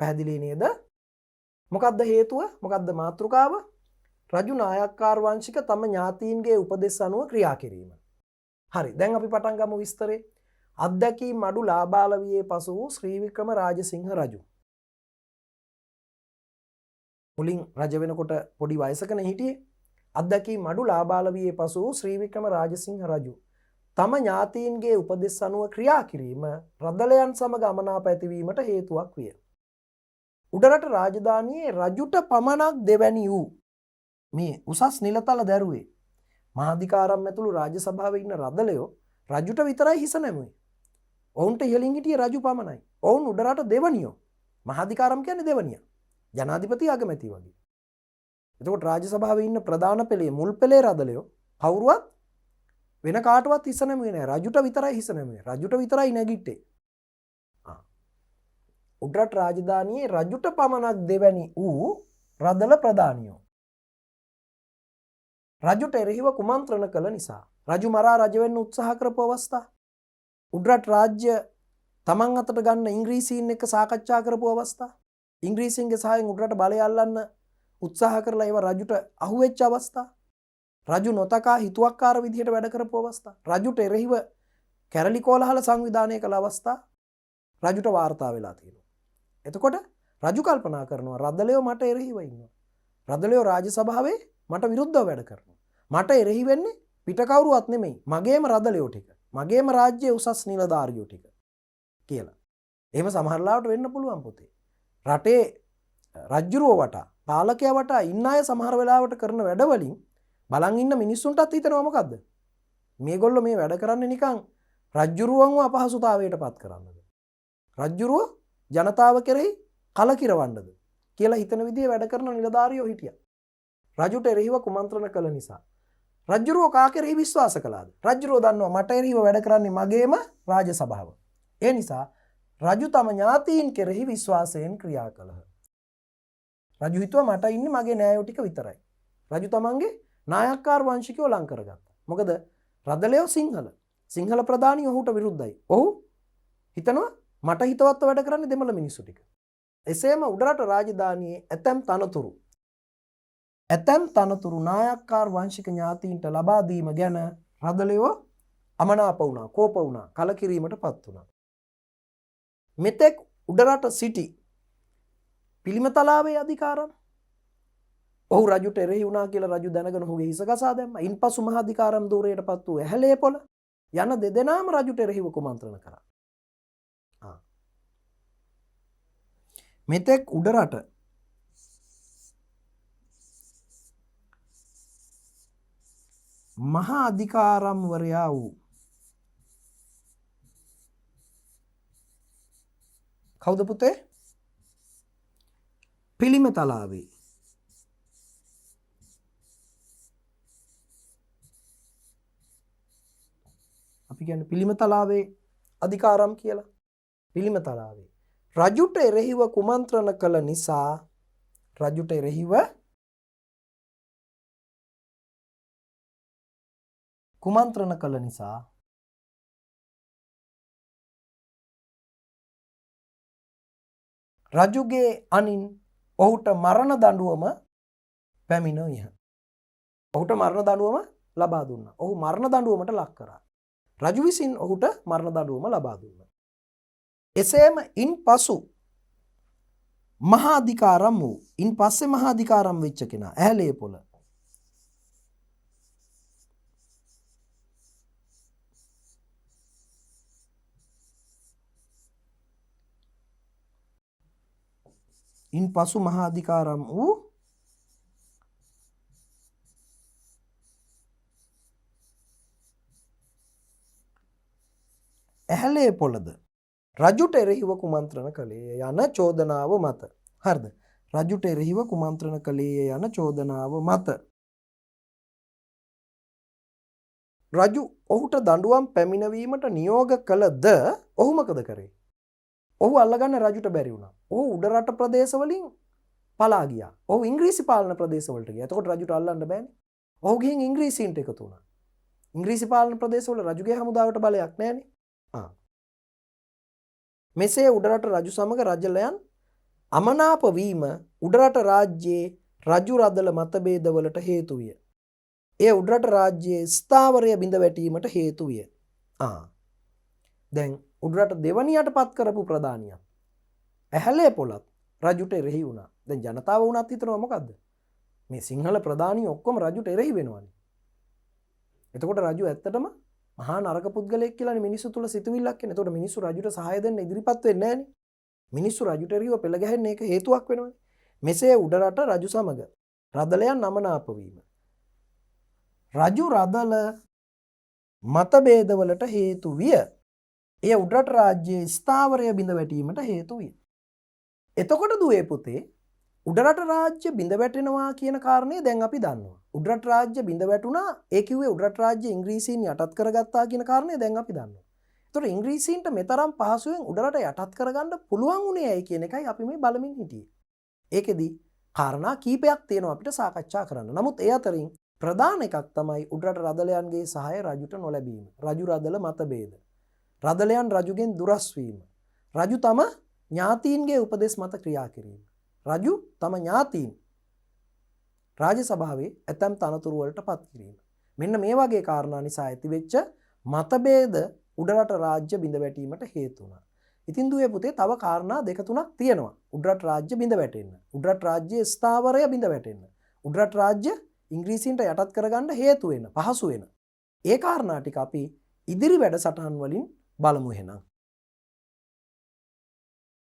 පැහැදිලි නේද? මොකක්ද හේතුව? මොකක්ද මාතෘකාව? රජු නායක්කාර වංශික තම ඥාතීන්ගේ උපදෙස් අනුව ක්‍රියා කිරීම. හරි. දැන් අපි පටන් ගමු විස්තරේ. අත්දැකීම් අඩු ලාබාල වියේ පසු වූ ශ්‍රී වික්‍රම රාජසිංහ රජු. මුලින් රජ වෙනකොට පොඩි වයසකනේ හිටියේ. අත්දැකීම් අඩු ලාබාල වියේ පසු වූ ශ්‍රී වික්‍රම රාජසිංහ රජු තම ඥාතීන්ගේ උපදෙස් අනුව ක්‍රියා කිරීම රදලයන් සමග අමනාප ඇතිවීමට හේතුවක් විය. උඩරට රාජධානියේ රජුට පමණක් දෙවැනි වූ මේ උසස් නිලතල දැරුවේ මහාධිකාරම් ඇතුළු රාජ්‍ය සභාවේ ඉන්න රදලයෝ රජුට විතරයි හිස නැමුවේ. ඔවුන්ට ඉහළින් හිටියේ රජු පමණයි. ඔවුන් උඩරට දෙවනියෝ. මහාධිකාරම් කියන්නේ දෙවනියා. ජනාධිපති අගමැති වගේ. එතකොට රාජ්‍ය සභාවේ ඉන්න ප්‍රධාන පෙළේ මුල් පෙළේ රදලයෝ කවුරුවත් වෙන කාටවත් හිස නැමුවේ නැහැ. රජුට විතරයි හිස නැමුවේ. රජුට විතරයි නැගිට්ටේ. උඩරට රාජධානියේ රජුට පමණක් දෙවැනි වූ රදල ප්‍රධානියෝ රජුට එරෙහිව කුමන්ත්‍රණ කළ නිසා රජු මරා රජ වෙන්න උත්සාහ කරපු අවස්ථා, උඩරට රාජ්‍ය තමන් අතට ගන්න ඉංග්‍රීසීන් එක්ක සාකච්ඡා කරපු අවස්ථා, ඉංග්‍රීසීන්ගේ සහායෙන් උඩරට බලය අල්ලන්න උත්සාහ කරලා ඒවා රජුට අහුවෙච්ච අවස්ථා, රජු නොතකා හිතුවක්කාර විදිහට වැඩ කරපු අවස්ථා, රජුට එරෙහිව කැරලි කෝලහල සංවිධානය කළ අවස්ථා රජුට වාර්තා වෙලා තියෙනවා. එතකොට රජු කල්පනා කරනවා රදලයෝ මට එරෙහිව ඉන්නවා. රදලයෝ රාජ්‍ය සභාවේ මට විරුද්ධව වැඩ කරනවා. මට එරෙහි වෙන්නේ පිට කවුරුවත් නෙමෙයි. මගේම රදලයෝ ටික. මගේම රාජ්‍යයේ උසස් නිලධාරියෝ ටික කියලා. එහෙම සමහරලාවට වෙන්න පුළුවන් පුතේ. රටේ රජ්ජුරුව වටා පාලකයා වටා ඉන්න අය සමහර වෙලාවට කරන වැඩවලින් බලන් ඉන්න මිනිස්සුන්ටත් හිතෙනවා මොකද්ද? මේගොල්ලෝ මේ වැඩ කරන්නේ නිකන් රජ්ජුරුවන්ව අපහසුතාවයට පත් කරන්නද? රජ්ජුරුව ජනතාව කෙරෙහි කලකිරවන්නද කියලා හිතන විදිහේ වැඩ කරන නිලධාරියෝ හිටියා. රජුට එරෙහිව කුමන්ත්‍රණ කළ නිසා රජ්ජුරුව කා කෙරෙහි විශ්වාස කළාද? රජ්ජුරුව දන්නවා මට එරෙහිව වැඩ කරන්නේ මගේම රාජ සභාව. ඒ නිසා රජු තම ඥාතීන් කෙරෙහි විශ්වාසයෙන් ක්‍රියා කළහ. රජු හිතුවා මට ඉන්නේ මගේ නෑයෝ ටික විතරයි. රජු තමන්ගේ නායක්කාර වංශිකයෝ ලං කරගත්තා. මොකද රදලයෝ සිංහල ප්‍රධානී ඔහුට විරුද්ධයි. ඔහු හිතනවා මට හිතවත්ව වැඩ කරන්නේ දෙමළ මිනිස්සු ටික. එසේම උඩරට රාජධානියේ ඇතැම් තනතුරු නායක්කාර වංශික ඥාතීන්ට ලබා දීම ගැන රදලයෝ අමනාප වුණා, කෝප වුණා, කලකිරීමටපත් වුණා. මෙතෙක් උඩරට සිටි පිළිමතලාවේ අධිකාරම් ඔහු රජුට එරෙහි වුණා කියලා රජු දැනගෙන ඔහුගේ හිස ගසා දැම්මා. ඉන්පසු මහාධිකාරම් ධූරයටපත් වූ ඇහැලේ පොළ යන දෙදෙනාම රජුට එරෙහිව කුමන්ත්‍රණ කරා. මෙතෙක් උඩරට මහා අධිකාරම්වරයා වූ කවුද පුතේ? පිළිමතලාවේ අපි කියන්නේ පිළිමතලාවේ අධිකාරම් කියලා. පිළිමතලාවේ රජුට එරෙහිව කුමන්ත්‍රණ කළ නිසා රජුට එරෙහිව කුමන්ත්‍රණ කළ නිසා රජුගේ අනින් ඔහුට මරණ දඬුවම පැමිණියහ. ඔහුට මරණ දඬුවම ලබා දුන්නා. ඔහු මරණ දඬුවමට ලක් කරා. රජු විසින් ඔහුට මරණ දඬුවම ලබා දුන්නා. එසේම ඉන්පසු මහා අධිකාරම් වූ ඉන්පස්සේ මහා අධිකාරම් වෙච්ච කෙනා ඇහැලේපොළ ඉන්පසු මහා අධිකාරම් වූ ඇහැලේපොළද රජුට එරෙහිව කුමන්ත්‍රණ කළේ යන චෝදනාව මත. හරිද? රජුට එරෙහිව කුමන්ත්‍රණ කළේ යන චෝදනාව මත රජු ඔහුට දඬුවම් පැමිණවීමට නියෝග කළද ඔහු මොකද කරේ? ඔහු අල්ලගන්න රජුට බැරි වුණා. ඔහු උඩරට ප්‍රදේශවලින් පලා ගියා. ඔහු ඉංග්‍රීසි පාලන ප්‍රදේශවලට ගියා. එතකොට රජුට අල්ලන්න බෑනේ. ඔහු ගිහින් ඉංග්‍රීසීන්ට එකතු වුණා. ඉංග්‍රීසි පාලන ප්‍රදේශවල රජුගේ හමුදාවට බලයක් නැහැනේ. මෙසේ උඩරට රජු සමග රජලයන් අමනාප වීම උඩරට රාජ්‍යයේ රජු රදල මතභේදවලට හේතු විය. එය උඩරට රාජ්‍යයේ ස්ථාවරය බිඳ වැටීමට හේතු විය. දැන් උඩරට දෙවනියට පත් කරපු ප්‍රධානියක් ඇහැලේපොළත් රජුට එරෙහි වුණා. දැන් ජනතාව වුණත් හිතනවා මොකද්ද? මේ සිංහල ප්‍රධානිය ඔක්කොම රජුට එරෙහි වෙනවනේ. එතකොට රජු ඇත්තටම මහා නරක පුද්ගලයෙක් කියලානේ මිනිස්සු තුල සිතුවිල්ලක් එන්නේ. එතකොට මිනිස්සු රජුට සහාය දෙන්න ඉදිරිපත් වෙන්නේ නැහනේ. මිනිස්සු රජුට එරෙහිව පෙළ ගැහෙන්න ඒක හේතුවක් වෙනවනේ. මෙසේ උඩරට රජු සමග රදලයන් අමනාප වීම රජු රදල මතභේදවලට හේතු විය. එය උඩරට රාජ්‍යයේ ස්ථාවරය බිඳ වැටීමට හේතු විය. එතකොට දුවේ පුතේ උඩරට රාජ්‍ය බිඳ වැටෙනවා කියන කාරණේ දැන් අපි දන්නවා. උඩරට රාජ්‍ය බිඳ වැටුණා. ඒ කිව්වේ උඩරට රාජ්‍ය ඉංග්‍රීසීන් යටත් කරගත්තා කියන කාරණේ දැන් අපි දන්නවා. ඒතකොට ඉංග්‍රීසීන්ට මෙතරම් පහසුවෙන් උඩරට යටත් කරගන්න පුළුවන් වුණේ ඇයි කියන එකයි අපි මේ බලමින් හිටියේ. ඒකෙදි කාරණා කීපයක් තියෙනවා අපිට සාකච්ඡා කරන්න. නමුත් ඒ අතරින් ප්‍රධාන එකක් තමයි උඩරට රදලයන්ගේ සහාය රජුට නොලැබීම. රජු රදල මතභේද. රදලයන් රජුගෙන් දුරස් වීම. රජු තම ඥාතීන්ගේ උපදෙස් මත ක්‍රියා කිරීම. රජු තම ඥාතීන් රාජ්‍ය සභාවේ ඇතැම් තනතුරු වලට පත් කිරීම. මෙන්න මේ වගේ කාරණා නිසා ඇතිවෙච්ච මතභේද උඩරට රාජ්‍ය බිඳ වැටීමට හේතු වුණා. ඉතින් දුවේ පුතේ තව කාරණා දෙක තුනක් තියෙනවා. උඩරට රාජ්‍ය බිඳ වැටෙන්න. උඩරට රාජ්‍යයේ ස්ථාවරය බිඳ වැටෙන්න. උඩරට රාජ්‍ය ඉංග්‍රීසීන්ට යටත් කරගන්න හේතු වෙන, පහසු වෙන. ඒ කාරණා ටික අපි ඉදිරි වැඩසටහන් වලින් බලමු එහෙනම්.